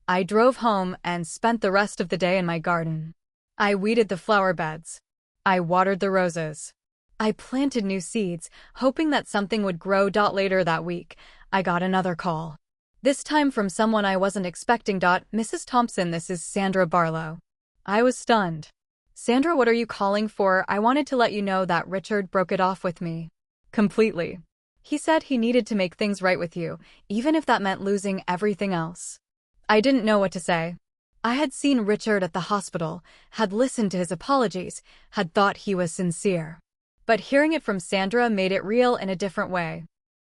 I drove home and spent the rest of the day in my garden. I weeded the flower beds. I watered the roses. I planted new seeds, hoping that something would grow. Later that week, I got another call. This time from someone I wasn't expecting. Mrs. Thompson, this is Sandra Barlow. I was stunned. Sandra, what are you calling for? I wanted to let you know that Richard broke it off with me. Completely. He said he needed to make things right with you, even if that meant losing everything else. I didn't know what to say. I had seen Richard at the hospital, had listened to his apologies, had thought he was sincere. But hearing it from Sandra made it real in a different way.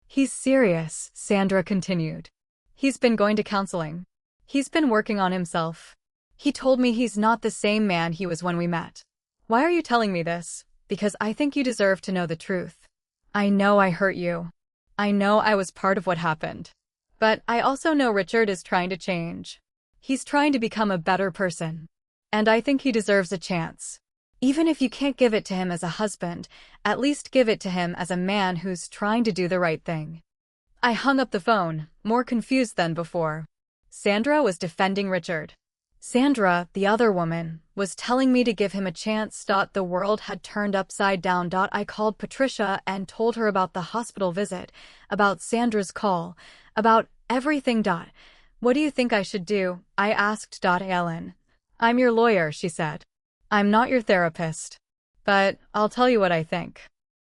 He's serious, Sandra continued. He's been going to counseling. He's been working on himself. He told me he's not the same man he was when we met. Why are you telling me this? Because I think you deserve to know the truth. I know I hurt you. I know I was part of what happened. But I also know Richard is trying to change. He's trying to become a better person. And I think he deserves a chance. Even if you can't give it to him as a husband, at least give it to him as a man who's trying to do the right thing. I hung up the phone, more confused than before. Sandra was defending Richard. Sandra, the other woman, was telling me to give him a chance. The world had turned upside down. I called Patricia and told her about the hospital visit, about Sandra's call, about everything. What do you think I should do? I asked. Ellen. I'm your lawyer, she said. I'm not your therapist. But I'll tell you what I think.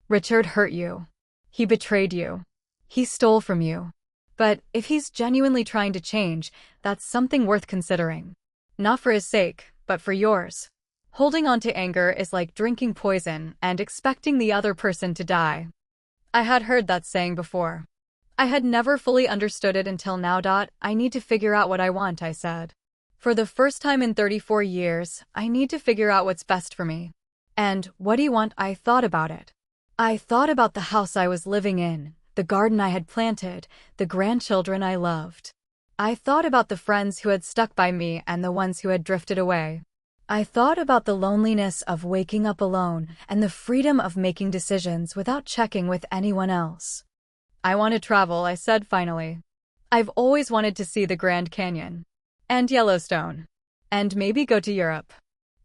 Richard hurt you. He betrayed you. He stole from you. But if he's genuinely trying to change, that's something worth considering. Not for his sake, but for yours. Holding on to anger is like drinking poison and expecting the other person to die. I had heard that saying before. I had never fully understood it until now. I need to figure out what I want, I said. For the first time in 34 years, I need to figure out what's best for me. And what do you want? I thought about it. I thought about the house I was living in, the garden I had planted, the grandchildren I loved. I thought about the friends who had stuck by me and the ones who had drifted away. I thought about the loneliness of waking up alone and the freedom of making decisions without checking with anyone else. I want to travel, I said finally. I've always wanted to see the Grand Canyon. And Yellowstone. And maybe go to Europe.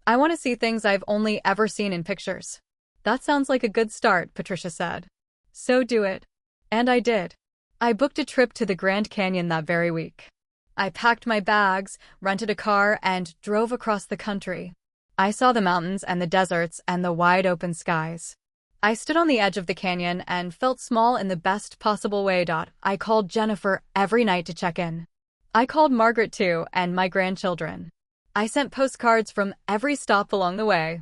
I want to see things I've only ever seen in pictures. That sounds like a good start, Patricia said. So do it. And I did. I booked a trip to the Grand Canyon that very week. I packed my bags, rented a car, and drove across the country. I saw the mountains and the deserts and the wide open skies. I stood on the edge of the canyon and felt small in the best possible way. I called Jennifer every night to check in. I called Margaret too, and my grandchildren. I sent postcards from every stop along the way.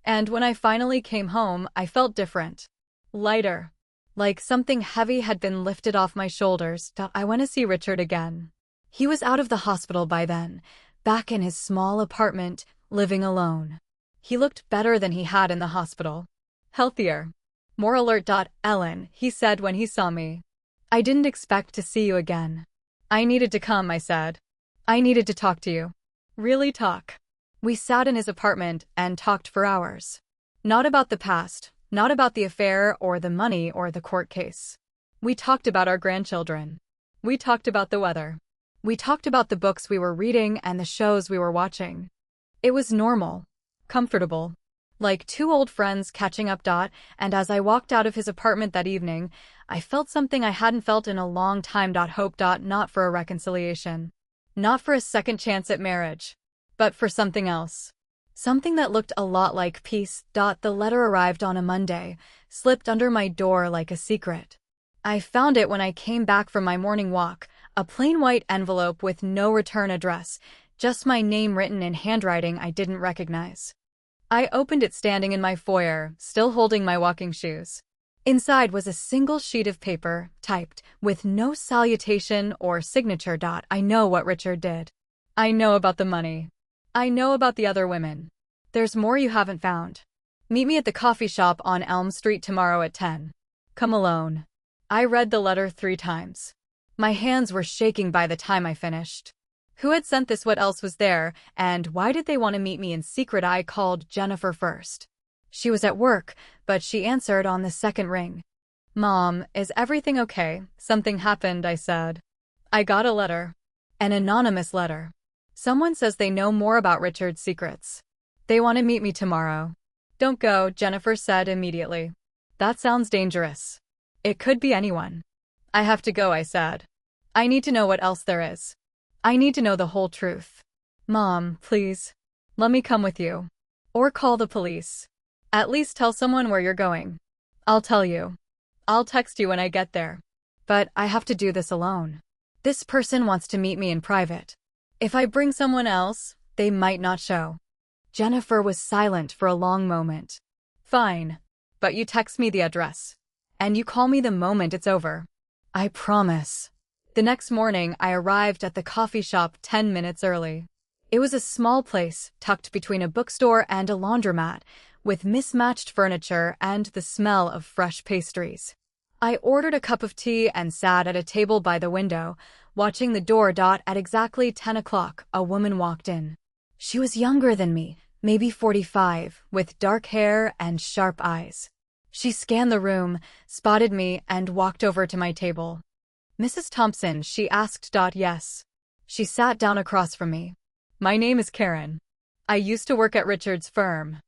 And when I finally came home, I felt different. Lighter. Like something heavy had been lifted off my shoulders. I went to see Richard again. He was out of the hospital by then, back in his small apartment, living alone. He looked better than he had in the hospital. Healthier. More alert. Ellen, he said when he saw me. I didn't expect to see you again. I needed to come, I said. I needed to talk to you. Really talk. We sat in his apartment and talked for hours. Not about the past, not about the affair or the money or the court case. We talked about our grandchildren. We talked about the weather. We talked about the books we were reading and the shows we were watching. It was normal. Comfortable. Like two old friends catching up. And as I walked out of his apartment that evening, I felt something I hadn't felt in a long time. Hope. Not for a reconciliation. Not for a second chance at marriage. But for something else. Something that looked a lot like peace. The letter arrived on a Monday, slipped under my door like a secret. I found it when I came back from my morning walk, a plain white envelope with no return address, just my name written in handwriting I didn't recognize. I opened it standing in my foyer, still holding my walking shoes. Inside was a single sheet of paper, typed, with no salutation or signature. I know what Richard did. I know about the money. I know about the other women. There's more you haven't found. Meet me at the coffee shop on Elm Street tomorrow at 10. Come alone. I read the letter 3 times. My hands were shaking by the time I finished. Who had sent this? What else was there? And why did they want to meet me in secret? I called Jennifer first. She was at work, but she answered on the second ring. Mom, is everything okay? Something happened, I said. I got a letter. An anonymous letter. Someone says they know more about Richard's secrets. They want to meet me tomorrow. Don't go, Jennifer said immediately. That sounds dangerous. It could be anyone. I have to go, I said. I need to know what else there is. I need to know the whole truth. Mom, please. Let me come with you. Or call the police. At least tell someone where you're going. I'll tell you. I'll text you when I get there. But I have to do this alone. This person wants to meet me in private. If I bring someone else, they might not show. Jennifer was silent for a long moment. Fine. But you text me the address. And you call me the moment it's over. I promise. The next morning, I arrived at the coffee shop 10 minutes early. It was a small place, tucked between a bookstore and a laundromat, with mismatched furniture and the smell of fresh pastries. I ordered a cup of tea and sat at a table by the window, watching the door. At exactly 10 o'clock, a woman walked in. She was younger than me, maybe 45, with dark hair and sharp eyes. She scanned the room, spotted me, and walked over to my table. Mrs. Thompson, she asked. Yes. She sat down across from me. My name is Karen. I used to work at Richard's firm.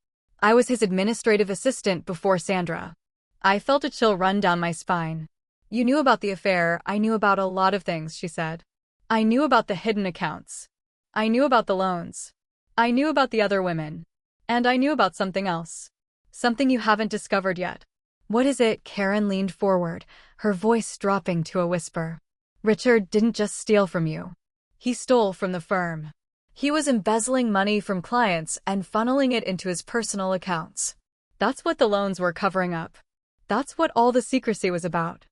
I was his administrative assistant before Sandra. I felt a chill run down my spine. You knew about the affair. I knew about a lot of things, she said. I knew about the hidden accounts. I knew about the loans. I knew about the other women. And I knew about something else. Something you haven't discovered yet. What is it? Karen leaned forward, her voice dropping to a whisper. Richard didn't just steal from you. He stole from the firm. He was embezzling money from clients and funneling it into his personal accounts. That's what the loans were covering up. That's what all the secrecy was about.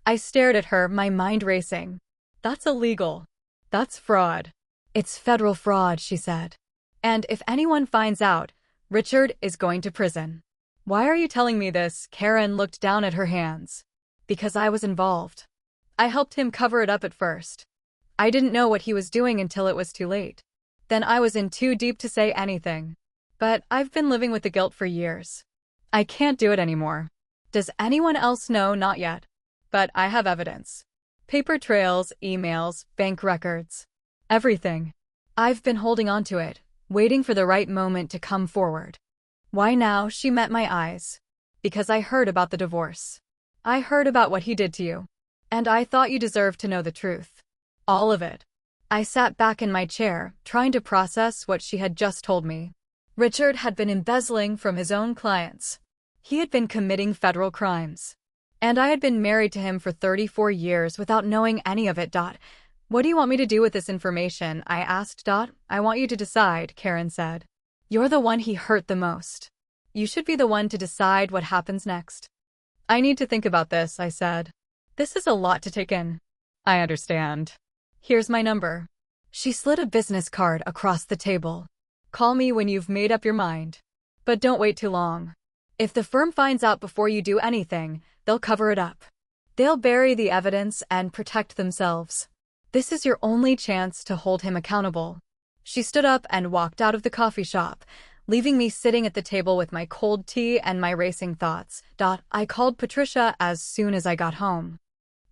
I stared at her, my mind racing. That's illegal. That's fraud. It's federal fraud, she said. And if anyone finds out, Richard is going to prison. Why are you telling me this? Karen looked down at her hands. Because I was involved. I helped him cover it up at first. I didn't know what he was doing until it was too late. Then I was in too deep to say anything. But I've been living with the guilt for years. I can't do it anymore. Does anyone else know? Not yet. But I have evidence. Paper trails, emails, bank records. Everything. I've been holding on to it, waiting for the right moment to come forward. Why now? She met my eyes. Because I heard about the divorce. I heard about what he did to you. And I thought you deserved to know the truth. All of it. I sat back in my chair, trying to process what she had just told me. Richard had been embezzling from his own clients. He had been committing federal crimes. And I had been married to him for 34 years without knowing any of it. What do you want me to do with this information? I asked. I want you to decide, Karen said. You're the one he hurt the most. You should be the one to decide what happens next. I need to think about this, I said. This is a lot to take in. I understand. Here's my number. She slid a business card across the table. Call me when you've made up your mind. But don't wait too long. If the firm finds out before you do anything, they'll cover it up. They'll bury the evidence and protect themselves. This is your only chance to hold him accountable. She stood up and walked out of the coffee shop, leaving me sitting at the table with my cold tea and my racing thoughts. I called Patricia as soon as I got home.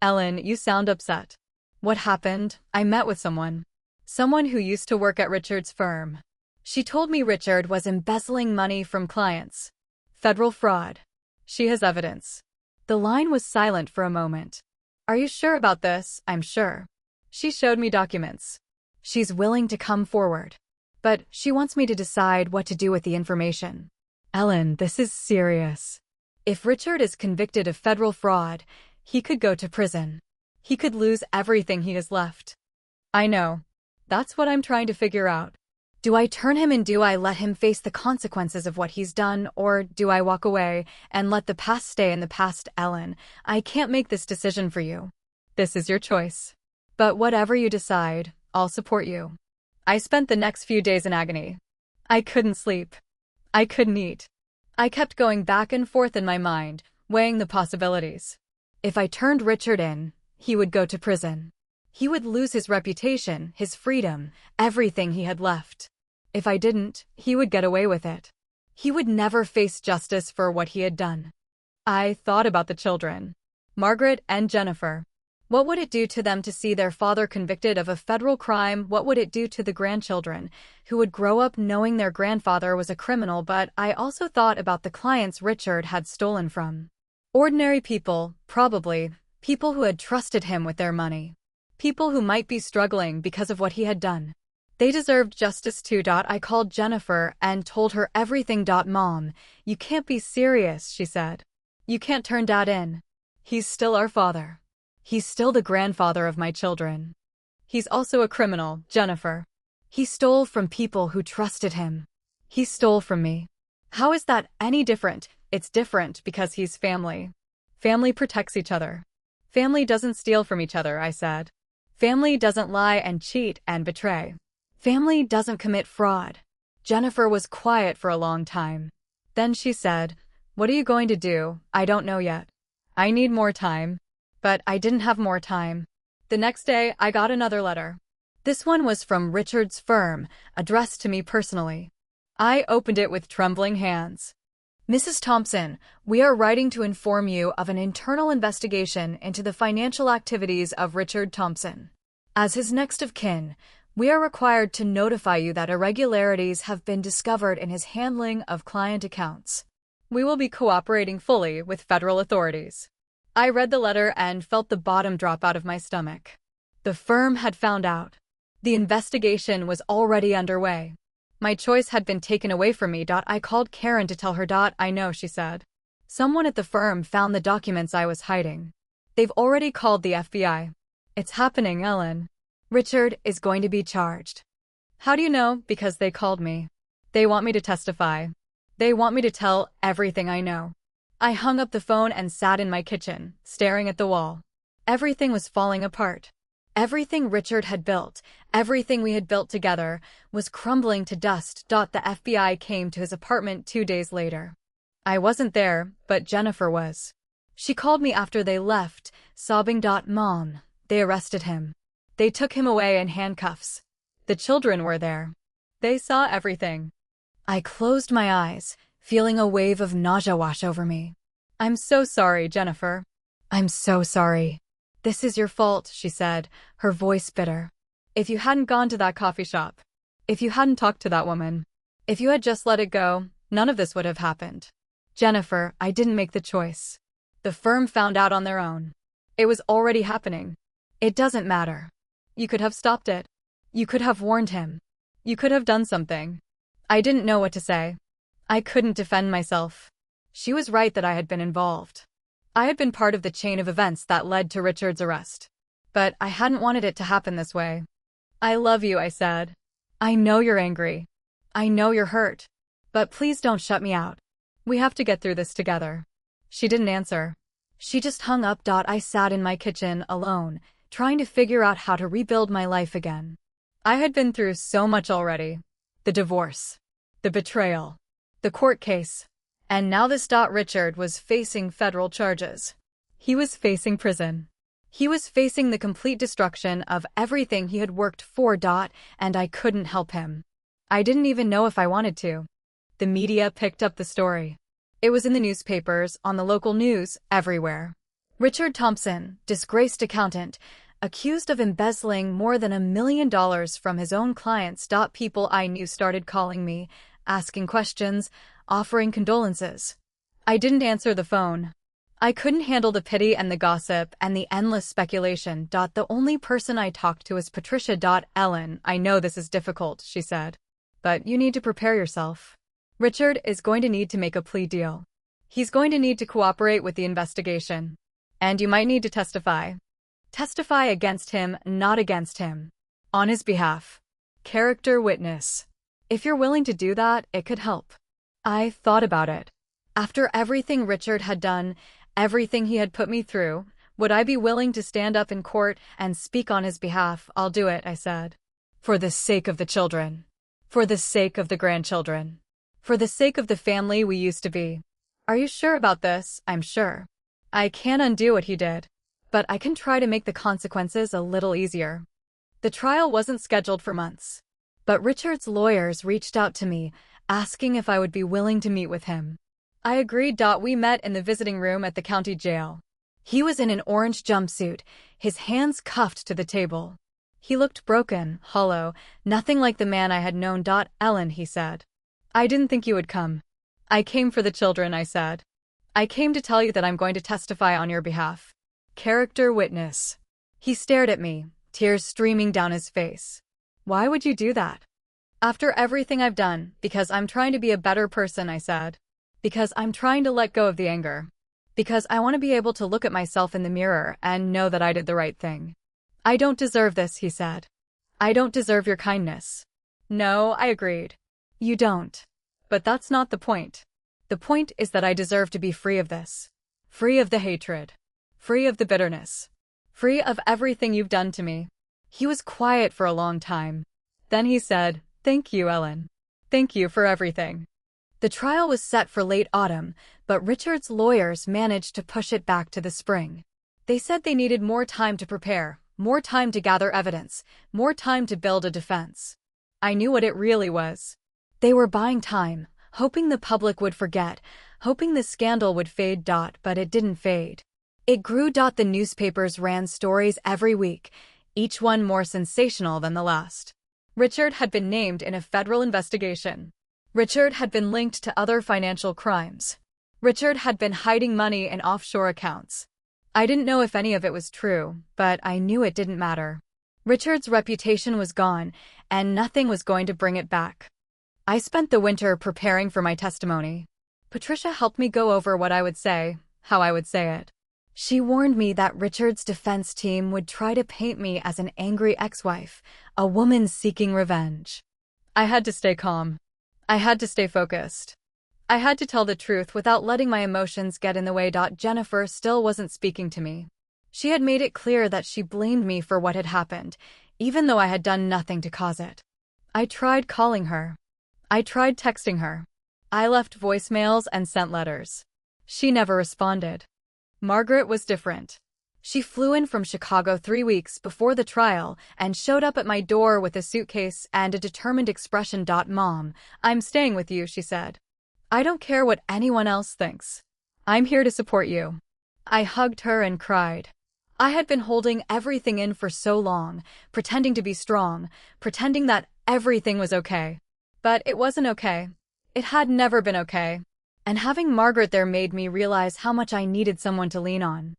Ellen, you sound upset. What happened? I met with someone. Someone who used to work at Richard's firm. She told me Richard was embezzling money from clients. Federal fraud. She has evidence. The line was silent for a moment. Are you sure about this? I'm sure. She showed me documents. She's willing to come forward. But she wants me to decide what to do with the information. Ellen, this is serious. If Richard is convicted of federal fraud, he could go to prison. He could lose everything he has left. I know. That's what I'm trying to figure out. Do I turn him in? Do I let him face the consequences of what he's done? Or do I walk away and let the past stay in the past? Ellen, I can't make this decision for you. This is your choice. But whatever you decide, I'll support you. I spent the next few days in agony. I couldn't sleep. I couldn't eat. I kept going back and forth in my mind, weighing the possibilities. If I turned Richard in, he would go to prison. He would lose his reputation, his freedom, everything he had left. If I didn't, he would get away with it. He would never face justice for what he had done. I thought about the children. Margaret and Jennifer. What would it do to them to see their father convicted of a federal crime? What would it do to the grandchildren, who would grow up knowing their grandfather was a criminal? But I also thought about the clients Richard had stolen from. Ordinary people, probably, people who had trusted him with their money. People who might be struggling because of what he had done. They deserved justice too. I called Jennifer and told her everything. Mom, you can't be serious, she said. You can't turn Dad in. He's still our father. He's still the grandfather of my children. He's also a criminal, Jennifer. He stole from people who trusted him. He stole from me. How is that any different? It's different because he's family. Family protects each other. Family doesn't steal from each other, I said. Family doesn't lie and cheat and betray. Family doesn't commit fraud. Jennifer was quiet for a long time. Then she said, "What are you going to do?" "I don't know yet. I need more time." But I didn't have more time. The next day, I got another letter. This one was from Richard's firm, addressed to me personally. I opened it with trembling hands. "Mrs. Thompson, we are writing to inform you of an internal investigation into the financial activities of Richard Thompson. As his next of kin, We are required to notify you that irregularities have been discovered in his handling of client accounts. We will be cooperating fully with federal authorities. I read the letter and felt the bottom drop out of my stomach. The firm had found out. The investigation was already underway. My choice had been taken away from me. I called Karen to tell her. I know, she said. Someone at the firm found the documents I was hiding. They've already called the FBI. It's happening, Ellen. Richard is going to be charged. How do you know? Because they called me. They want me to testify. They want me to tell everything I know. I hung up the phone and sat in my kitchen, staring at the wall. Everything was falling apart. Everything Richard had built, everything we had built together, was crumbling to dust. The FBI came to his apartment 2 days later. I wasn't there, but Jennifer was. She called me after they left, sobbing. Mom, they arrested him. They took him away in handcuffs. The children were there. They saw everything. I closed my eyes, feeling a wave of nausea wash over me. I'm so sorry, Jennifer. I'm so sorry. This is your fault, she said, her voice bitter. If you hadn't gone to that coffee shop, if you hadn't talked to that woman, if you had just let it go, none of this would have happened. Jennifer, I didn't make the choice. The firm found out on their own. It was already happening. It doesn't matter. You could have stopped it. You could have warned him. You could have done something. I didn't know what to say. I couldn't defend myself. She was right that I had been involved. I had been part of the chain of events that led to Richard's arrest. But I hadn't wanted it to happen this way. I love you, I said. I know you're angry. I know you're hurt. But please don't shut me out. We have to get through this together. She didn't answer. She just hung up. I sat in my kitchen, alone, trying to figure out how to rebuild my life again. I had been through so much already. The divorce. The betrayal. The court case. And now this. Richard was facing federal charges. He was facing prison. He was facing the complete destruction of everything he had worked for. And I couldn't help him. I didn't even know if I wanted to. The media picked up the story. It was in the newspapers, on the local news, everywhere. Richard Thompson, disgraced accountant, accused of embezzling more than $1 million from his own clients. People I knew started calling me, asking questions, offering condolences. I didn't answer the phone. I couldn't handle the pity and the gossip and the endless speculation. The only person I talked to was Patricia. Ellen, I know this is difficult, she said. But you need to prepare yourself. Richard is going to need to make a plea deal. He's going to need to cooperate with the investigation. And you might need to testify. Testify against him, not against him. On his behalf. Character witness. If you're willing to do that, it could help. I thought about it. After everything Richard had done, everything he had put me through, would I be willing to stand up in court and speak on his behalf? I'll do it, I said. For the sake of the children. For the sake of the grandchildren. For the sake of the family we used to be. Are you sure about this? I'm sure. I can't undo what he did. But I can try to make the consequences a little easier. The trial wasn't scheduled for months. But Richard's lawyers reached out to me, asking if I would be willing to meet with him. I agreed. We met in the visiting room at the county jail. He was in an orange jumpsuit, his hands cuffed to the table. He looked broken, hollow, nothing like the man I had known. Ellen, he said. I didn't think you would come. I came for the children, I said. I came to tell you that I'm going to testify on your behalf. Character witness. He stared at me, tears streaming down his face. Why would you do that? After everything I've done, because I'm trying to be a better person, I said. Because I'm trying to let go of the anger. Because I want to be able to look at myself in the mirror and know that I did the right thing. I don't deserve this, he said. I don't deserve your kindness. No, I agreed. You don't. But that's not the point. The point is that I deserve to be free of this. Free of the hatred. Free of the bitterness. Free of everything you've done to me. He was quiet for a long time. Then he said, "Thank you, Ellen. Thank you for everything." The trial was set for late autumn, but Richard's lawyers managed to push it back to the spring. They said they needed more time to prepare, more time to gather evidence, more time to build a defense. I knew what it really was. They were buying time, hoping the public would forget, hoping the scandal would fade. But it didn't fade. It grew. The newspapers ran stories every week, each one more sensational than the last. Richard had been named in a federal investigation. Richard had been linked to other financial crimes. Richard had been hiding money in offshore accounts. I didn't know if any of it was true, but I knew it didn't matter. Richard's reputation was gone, and nothing was going to bring it back. I spent the winter preparing for my testimony. Patricia helped me go over what I would say, how I would say it. She warned me that Richard's defense team would try to paint me as an angry ex-wife, a woman seeking revenge. I had to stay calm. I had to stay focused. I had to tell the truth without letting my emotions get in the way. Jennifer still wasn't speaking to me. She had made it clear that she blamed me for what had happened, even though I had done nothing to cause it. I tried calling her. I tried texting her. I left voicemails and sent letters. She never responded. Margaret was different. She flew in from Chicago 3 weeks before the trial and showed up at my door with a suitcase and a determined expression. Mom, I'm staying with you, she said. I don't care what anyone else thinks. I'm here to support you. I hugged her and cried. I had been holding everything in for so long, pretending to be strong, pretending that everything was okay. But it wasn't okay. It had never been okay. And having Margaret there made me realize how much I needed someone to lean on.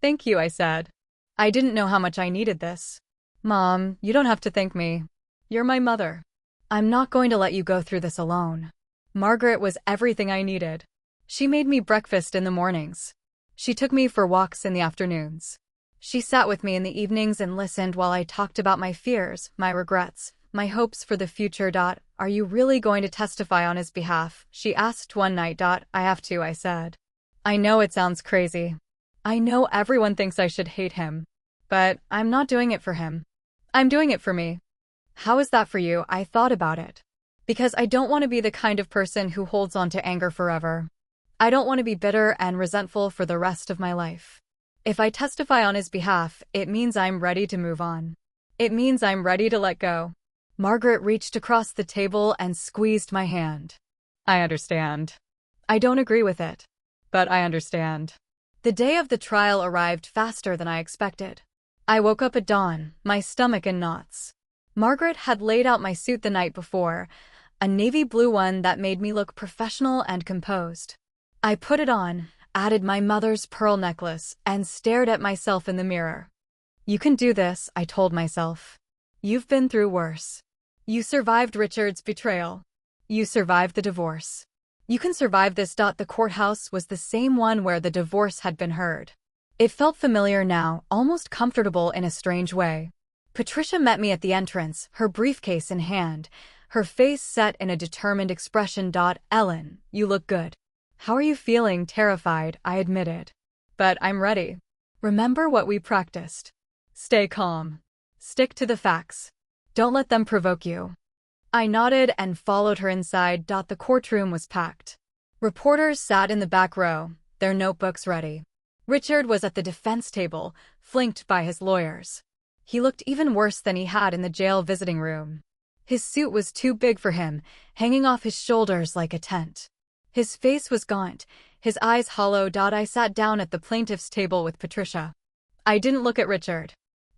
Thank you, I said. I didn't know how much I needed this. Mom, you don't have to thank me. You're my mother. I'm not going to let you go through this alone. Margaret was everything I needed. She made me breakfast in the mornings. She took me for walks in the afternoons. She sat with me in the evenings and listened while I talked about my fears, my regrets, my hopes for the future. Are you really going to testify on his behalf? She asked one night. I have to, I said. I know it sounds crazy. I know everyone thinks I should hate him. But I'm not doing it for him. I'm doing it for me. How is that for you? I thought about it. Because I don't want to be the kind of person who holds on to anger forever. I don't want to be bitter and resentful for the rest of my life. If I testify on his behalf, it means I'm ready to move on. It means I'm ready to let go. Margaret reached across the table and squeezed my hand. I understand. I don't agree with it. But I understand. The day of the trial arrived faster than I expected. I woke up at dawn, my stomach in knots. Margaret had laid out my suit the night before, a navy blue one that made me look professional and composed. I put it on, added my mother's pearl necklace, and stared at myself in the mirror. You can do this, I told myself. You've been through worse. You survived Richard's betrayal. You survived the divorce. You can survive this. The courthouse was the same one where the divorce had been heard. It felt familiar now, almost comfortable in a strange way. Patricia met me at the entrance, her briefcase in hand, her face set in a determined expression. Ellen, you look good. How are you feeling? Terrified, I admitted. But I'm ready. Remember what we practiced. Stay calm. Stick to the facts. Don't let them provoke you. I nodded and followed her inside. The courtroom was packed. Reporters sat in the back row, their notebooks ready. Richard was at the defense table, flanked by his lawyers. He looked even worse than he had in the jail visiting room. His suit was too big for him, hanging off his shoulders like a tent. His face was gaunt, his eyes hollow. I sat down at the plaintiff's table with Patricia. I didn't look at Richard.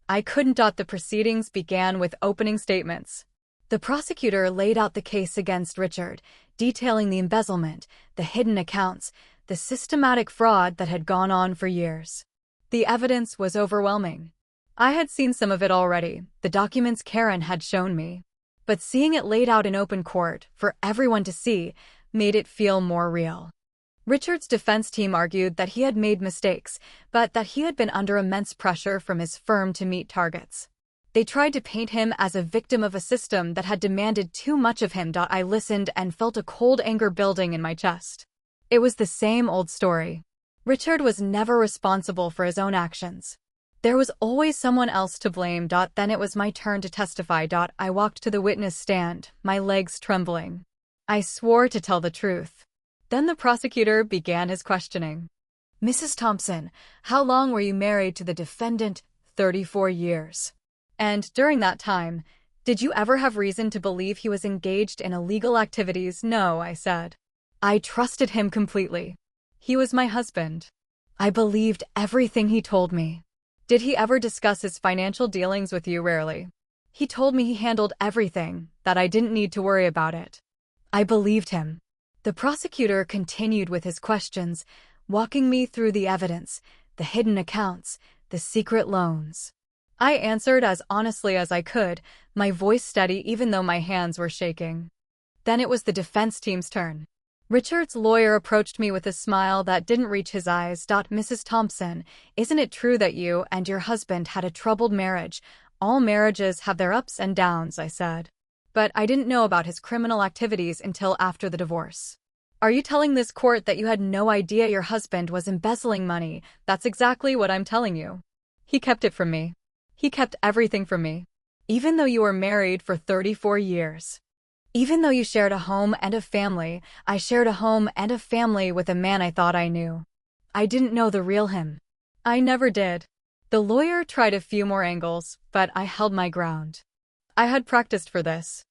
I couldn't. The proceedings began with opening statements. The prosecutor laid out the case against Richard, detailing the embezzlement, the hidden accounts, the systematic fraud that had gone on for years. The evidence was overwhelming. I had seen some of it already, the documents Karen had shown me. But seeing it laid out in open court, for everyone to see, made it feel more real. Richard's defense team argued that he had made mistakes, but that he had been under immense pressure from his firm to meet targets. They tried to paint him as a victim of a system that had demanded too much of him. I listened and felt a cold anger building in my chest. It was the same old story. Richard was never responsible for his own actions. There was always someone else to blame. Then it was my turn to testify. I walked to the witness stand, my legs trembling. I swore to tell the truth. Then the prosecutor began his questioning. Mrs. Thompson, how long were you married to the defendant? 34 years. And during that time, did you ever have reason to believe he was engaged in illegal activities? No, I said. I trusted him completely. He was my husband. I believed everything he told me. Did he ever discuss his financial dealings with you? Rarely. He told me he handled everything, that I didn't need to worry about it. I believed him. The prosecutor continued with his questions, walking me through the evidence, the hidden accounts, the secret loans. I answered as honestly as I could, my voice steady even though my hands were shaking. Then it was the defense team's turn. Richard's lawyer approached me with a smile that didn't reach his eyes. "Mrs. Thompson, isn't it true that you and your husband had a troubled marriage? All marriages have their ups and downs," I said. But I didn't know about his criminal activities until after the divorce. "Are you telling this court that you had no idea your husband was embezzling money?" "That's exactly what I'm telling you. He kept it from me. He kept everything from me. Even though you were married for 34 years. Even though you shared a home and a family, I shared a home and a family with a man I thought I knew. I didn't know the real him. I never did." The lawyer tried a few more angles, but I held my ground. I had practiced for this.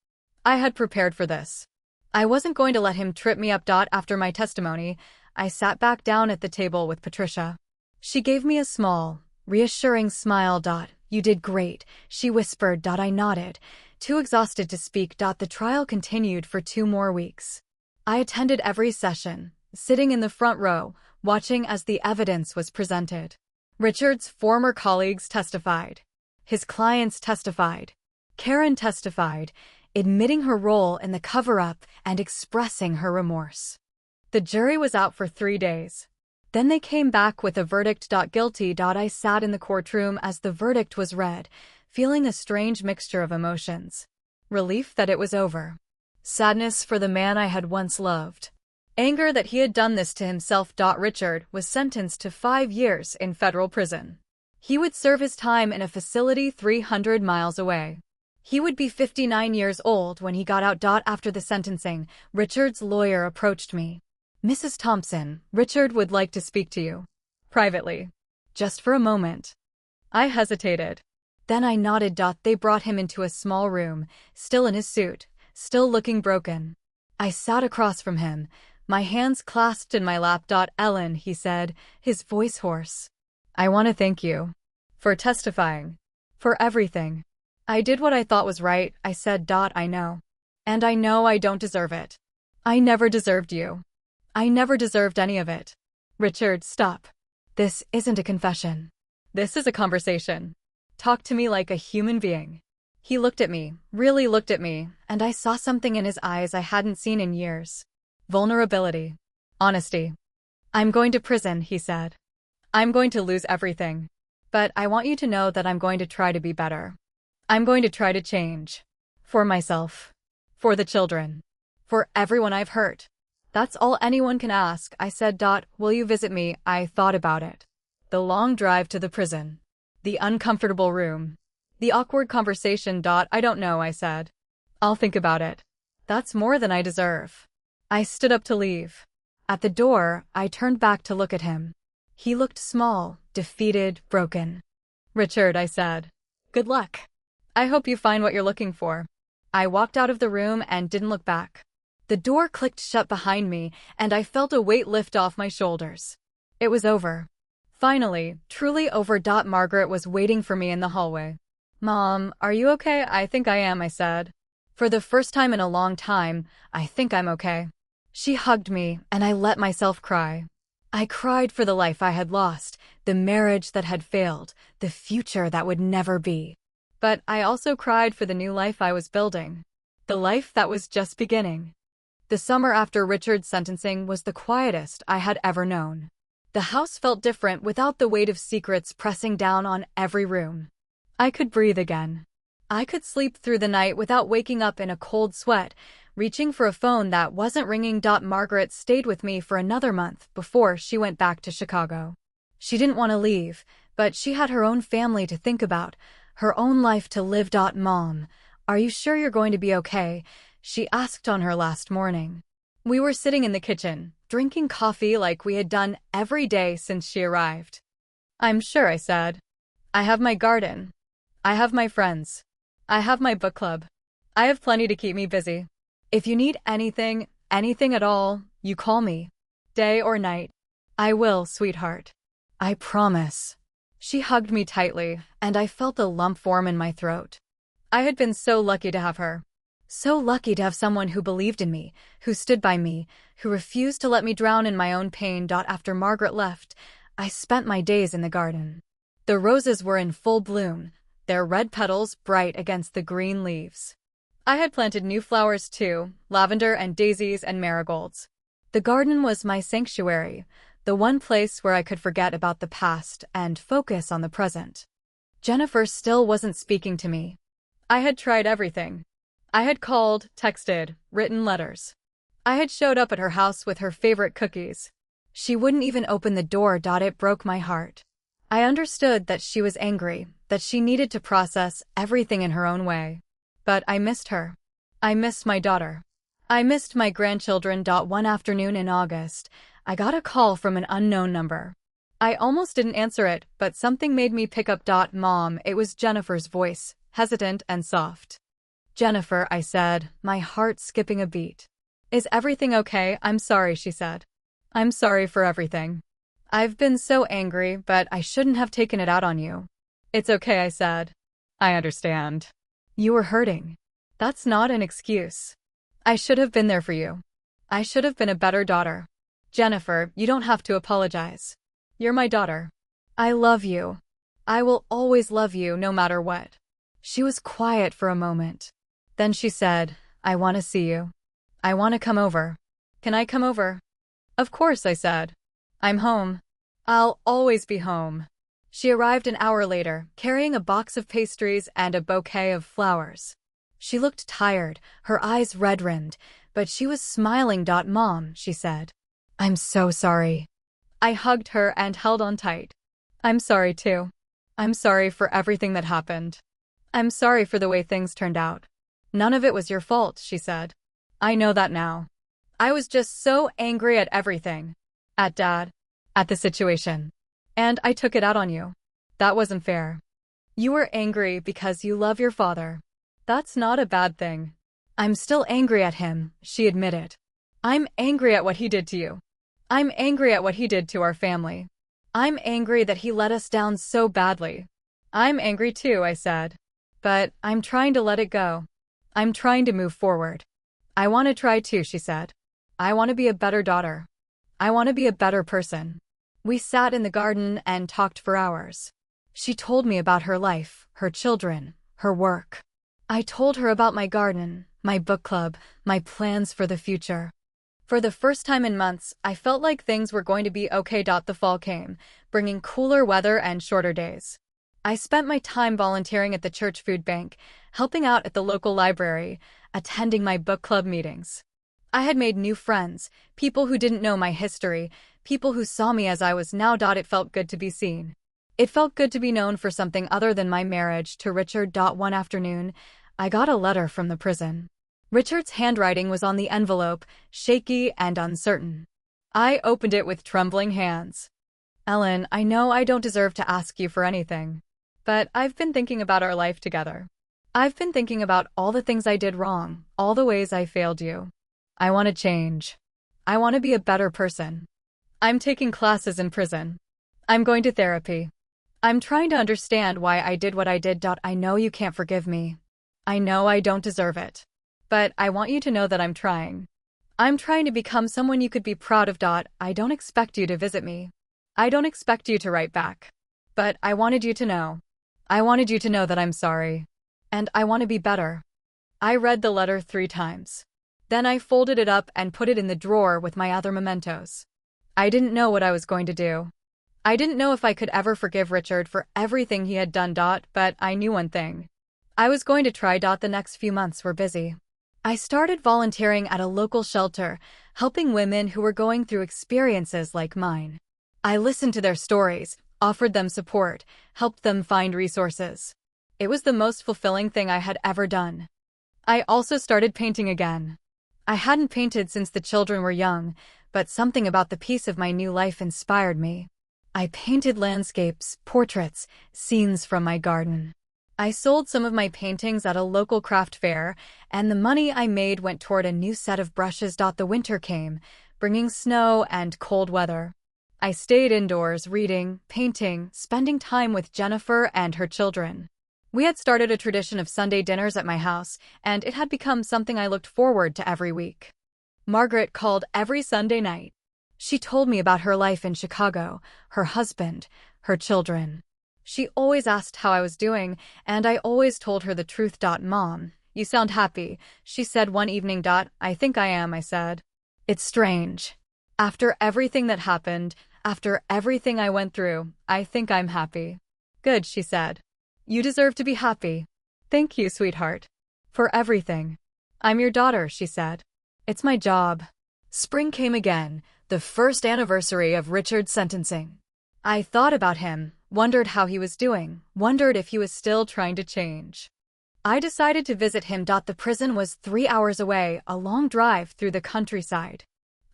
I had prepared for this. I wasn't going to let him trip me up. After my testimony, I sat back down at the table with Patricia. She gave me a small, reassuring smile. "You did great," she whispered. I nodded, too exhausted to speak. The trial continued for 2 more weeks. I attended every session, sitting in the front row, watching as the evidence was presented. Richard's former colleagues testified. His clients testified. Karen testified, admitting her role in the cover-up and expressing her remorse. The jury was out for 3 days. Then they came back with a verdict. "Guilty." I sat in the courtroom as the verdict was read, feeling a strange mixture of emotions. Relief that it was over. Sadness for the man I had once loved. Anger that he had done this to himself. Richard was sentenced to 5 years in federal prison. He would serve his time in a facility 300 miles away. He would be 59 years old when he got out. After the sentencing, Richard's lawyer approached me. "Mrs. Thompson, Richard would like to speak to you. Privately. Just for a moment." I hesitated. Then I nodded. They brought him into a small room, still in his suit, still looking broken. I sat across from him, my hands clasped in my lap. "Ellen," he said, his voice hoarse. "I want to thank you. For testifying. For everything. I did what I thought was right," I said. "I know. And I know I don't deserve it. I never deserved you. I never deserved any of it." "Richard, stop. This isn't a confession. This is a conversation. Talk to me like a human being." He looked at me, really looked at me, and I saw something in his eyes I hadn't seen in years. Vulnerability. Honesty. "I'm going to prison," he said. "I'm going to lose everything. But I want you to know that I'm going to try to be better. I'm going to try to change. For myself. For the children. For everyone I've hurt. That's all anyone can ask," I said. "Will you visit me?" I thought about it. The long drive to the prison. The uncomfortable room. The awkward conversation. "I don't know," I said. "I'll think about it." That's more than I deserve. I stood up to leave. At the door, I turned back to look at him. He looked small, defeated, broken. "Richard," I said. "Good luck. I hope you find what you're looking for." I walked out of the room and didn't look back. The door clicked shut behind me, and I felt a weight lift off my shoulders. It was over. Finally, truly over. Margaret was waiting for me in the hallway. "Mom, are you okay?" "I think I am," I said. For the first time in a long time, I think I'm okay. She hugged me, and I let myself cry. I cried for the life I had lost, the marriage that had failed, the future that would never be. But I also cried for the new life I was building. The life that was just beginning. The summer after Richard's sentencing was the quietest I had ever known. The house felt different without the weight of secrets pressing down on every room. I could breathe again. I could sleep through the night without waking up in a cold sweat, reaching for a phone that wasn't ringing. Margaret stayed with me for another month before she went back to Chicago. She didn't want to leave, but she had her own family to think about, her own life to live. "Mom, are you sure you're going to be okay?" she asked on her last morning. We were sitting in the kitchen, drinking coffee like we had done every day since she arrived. "I'm sure," I said. "I have my garden. I have my friends. I have my book club. I have plenty to keep me busy. If you need anything, anything at all, you call me. Day or night. I will, sweetheart. I promise." She hugged me tightly, and I felt a lump form in my throat. I had been so lucky to have her. So lucky to have someone who believed in me, who stood by me, who refused to let me drown in my own pain. After Margaret left, I spent my days in the garden. The roses were in full bloom, their red petals bright against the green leaves. I had planted new flowers too, lavender and daisies and marigolds. The garden was my sanctuary, the one place where I could forget about the past and focus on the present. Jennifer still wasn't speaking to me. I had tried everything. I had called, texted, written letters. I had showed up at her house with her favorite cookies. She wouldn't even open the door. It broke my heart. I understood that she was angry, that she needed to process everything in her own way. But I missed her. I missed my daughter. I missed my grandchildren. One afternoon in August, I got a call from an unknown number. I almost didn't answer it, but something made me pick up. Mom, it was Jennifer's voice, hesitant and soft. Jennifer, I said, my heart skipping a beat. Is everything okay? I'm sorry, she said. I'm sorry for everything. I've been so angry, but I shouldn't have taken it out on you. It's okay, I said. I understand. You were hurting. That's not an excuse. I should have been there for you. I should have been a better daughter. Jennifer, you don't have to apologize. You're my daughter. I love you. I will always love you no matter what. She was quiet for a moment. Then she said, I want to see you. I want to come over. Can I come over? Of course, I said. I'm home. I'll always be home. She arrived an hour later, carrying a box of pastries and a bouquet of flowers. She looked tired, her eyes red-rimmed, but she was smiling. Mom, she said. I'm so sorry. I hugged her and held on tight. I'm sorry too. I'm sorry for everything that happened. I'm sorry for the way things turned out. None of it was your fault, she said. I know that now. I was just so angry at everything. At Dad. At the situation. And I took it out on you. That wasn't fair. You were angry because you love your father. That's not a bad thing. I'm still angry at him, she admitted. I'm angry at what he did to you. I'm angry at what he did to our family. I'm angry that he let us down so badly. I'm angry too, I said. But I'm trying to let it go. I'm trying to move forward. I want to try too, she said. I want to be a better daughter. I want to be a better person. We sat in the garden and talked for hours. She told me about her life, her children, her work. I told her about my garden, my book club, my plans for the future. For the first time in months, I felt like things were going to be okay. The fall came, bringing cooler weather and shorter days. I spent my time volunteering at the church food bank, helping out at the local library, attending my book club meetings. I had made new friends, people who didn't know my history, people who saw me as I was now. It felt good to be seen. It felt good to be known for something other than my marriage to Richard. One afternoon, I got a letter from the prison. Richard's handwriting was on the envelope, shaky and uncertain. I opened it with trembling hands. Ellen, I know I don't deserve to ask you for anything. But I've been thinking about our life together. I've been thinking about all the things I did wrong, all the ways I failed you. I want to change. I want to be a better person. I'm taking classes in prison. I'm going to therapy. I'm trying to understand why I did what I did. I know you can't forgive me. I know I don't deserve it. But I want you to know that I'm trying. I'm trying to become someone you could be proud of. I don't expect you to visit me. I don't expect you to write back. But I wanted you to know. I wanted you to know that I'm sorry. And I want to be better. I read the letter 3 times. Then I folded it up and put it in the drawer with my other mementos. I didn't know what I was going to do. I didn't know if I could ever forgive Richard for everything he had done. But I knew one thing. I was going to try. The next few months were busy. I started volunteering at a local shelter, helping women who were going through experiences like mine. I listened to their stories, offered them support, helped them find resources. It was the most fulfilling thing I had ever done. I also started painting again. I hadn't painted since the children were young, but something about the peace of my new life inspired me. I painted landscapes, portraits, scenes from my garden. I sold some of my paintings at a local craft fair, and the money I made went toward a new set of brushes. The winter came, bringing snow and cold weather. I stayed indoors, reading, painting, spending time with Jennifer and her children. We had started a tradition of Sunday dinners at my house, and it had become something I looked forward to every week. Margaret called every Sunday night. She told me about her life in Chicago, her husband, her children. She always asked how I was doing, and I always told her the truth. Mom, you sound happy, she said one evening. I think I am, I said. It's strange. After everything that happened, after everything I went through, I think I'm happy. Good, she said. You deserve to be happy. Thank you, sweetheart. For everything. I'm your daughter, she said. It's my job. Spring came again, the first anniversary of Richard's sentencing. I thought about him, wondered how he was doing, wondered if he was still trying to change. I decided to visit him. The prison was 3 hours away, a long drive through the countryside.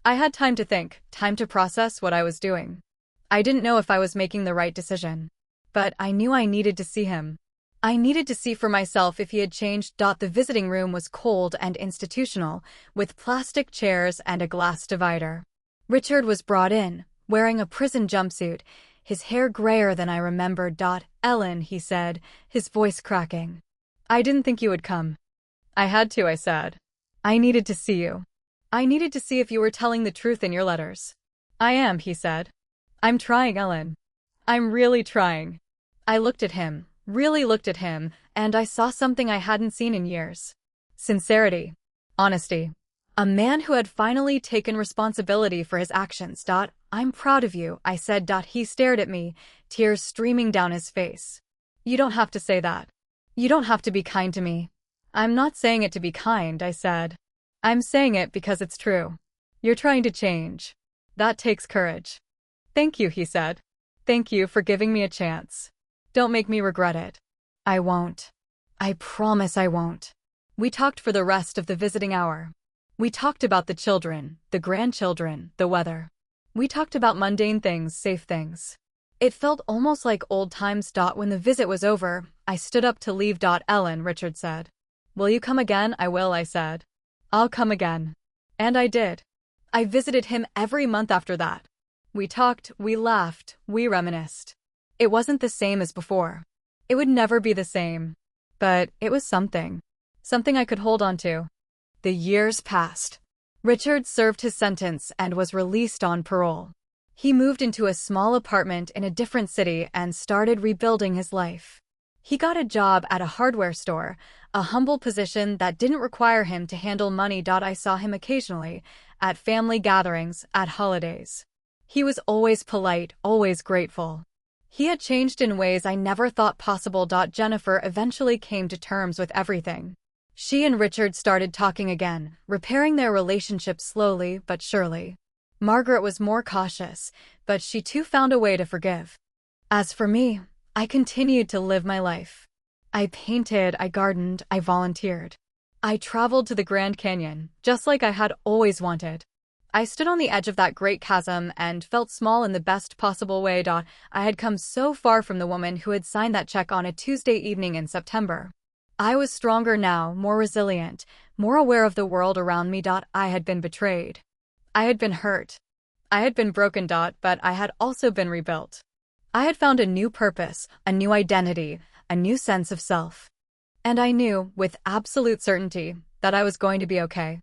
I had time to think, time to process what I was doing. I didn't know if I was making the right decision. But I knew I needed to see him. I needed to see for myself if he had changed. The visiting room was cold and institutional, with plastic chairs and a glass divider. Richard was brought in, wearing a prison jumpsuit, his hair grayer than I remembered. Ellen, he said, his voice cracking. I didn't think you would come. I had to, I said. I needed to see you. I needed to see if you were telling the truth in your letters. I am, he said. I'm trying, Ellen. I'm really trying. I looked at him, really looked at him, and I saw something I hadn't seen in years. Sincerity. Honesty. A man who had finally taken responsibility for his actions. I'm proud of you, I said. He stared at me, tears streaming down his face. You don't have to say that. You don't have to be kind to me. I'm not saying it to be kind, I said. I'm saying it because it's true. You're trying to change. That takes courage. Thank you, he said. Thank you for giving me a chance. Don't make me regret it. I won't. I promise I won't. We talked for the rest of the visiting hour. We talked about the children, the grandchildren, the weather. We talked about mundane things, safe things. It felt almost like old times. When the visit was over, I stood up to leave. Ellen, Richard said. Will you come again? I will, I said. I'll come again. And I did. I visited him every month after that. We talked, we laughed, we reminisced. It wasn't the same as before. It would never be the same. But it was something. Something I could hold on to. The years passed. Richard served his sentence and was released on parole. He moved into a small apartment in a different city and started rebuilding his life. He got a job at a hardware store, a humble position that didn't require him to handle money. I saw him occasionally, at family gatherings, at holidays. He was always polite, always grateful. He had changed in ways I never thought possible. Jennifer eventually came to terms with everything. She and Richard started talking again, repairing their relationship slowly but surely. Margaret was more cautious, but she too found a way to forgive. As for me, I continued to live my life. I painted, I gardened, I volunteered. I traveled to the Grand Canyon, just like I had always wanted. I stood on the edge of that great chasm and felt small in the best possible way. I had come so far from the woman who had signed that check on a Tuesday evening in September. I was stronger now, more resilient, more aware of the world around me. I had been betrayed. I had been hurt. I had been broken. But I had also been rebuilt. I had found a new purpose, a new identity, a new sense of self. And I knew, with absolute certainty, that I was going to be okay.